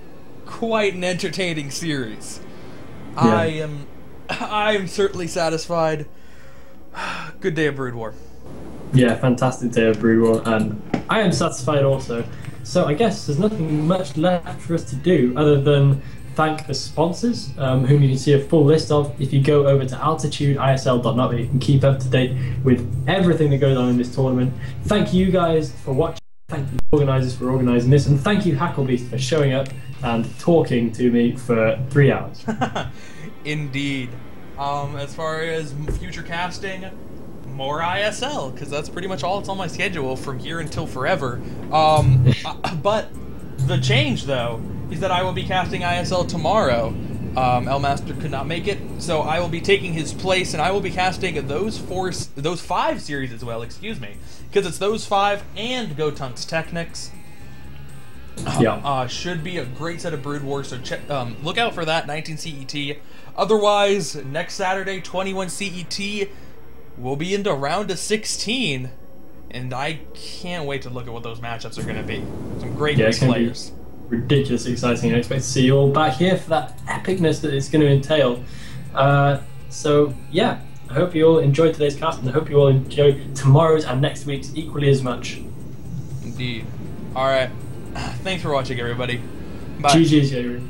quite an entertaining series. Yeah. I am certainly satisfied. Good day of Brood War. Yeah, fantastic day of Brood War, and I am satisfied also. So I guess there's nothing much left for us to do other than thank the sponsors, whom you can see a full list of if you go over to altitudeisl.net, where you can keep up to date with everything that goes on in this tournament. Thank you guys for watching. Thank you organisers for organising this, and thank you Hacklebeast for showing up and talking to me for 3 hours. Indeed. As far as future casting, more ISL, because that's pretty much all that's on my schedule from here until forever. But the change, though, is that I will be casting ISL tomorrow. Elmaster could not make it, so I will be taking his place, and I will be casting those 5 series as well, excuse me, because it's those 5 and Gotunk's Technics. Yeah. Should be a great set of Brood War, so look out for that, 19 CET. Otherwise, next Saturday, 21 CET, we'll be into round of 16, and I can't wait to look at what those matchups are going to be. Some great players. Ridiculously exciting. I expect to see you all back here for that epicness that it's going to entail. So, yeah, I hope you all enjoyed today's cast, and I hope you all enjoy tomorrow's and next week's equally as much. Indeed. Alright. Thanks for watching, everybody. Bye. GG's, Jerry.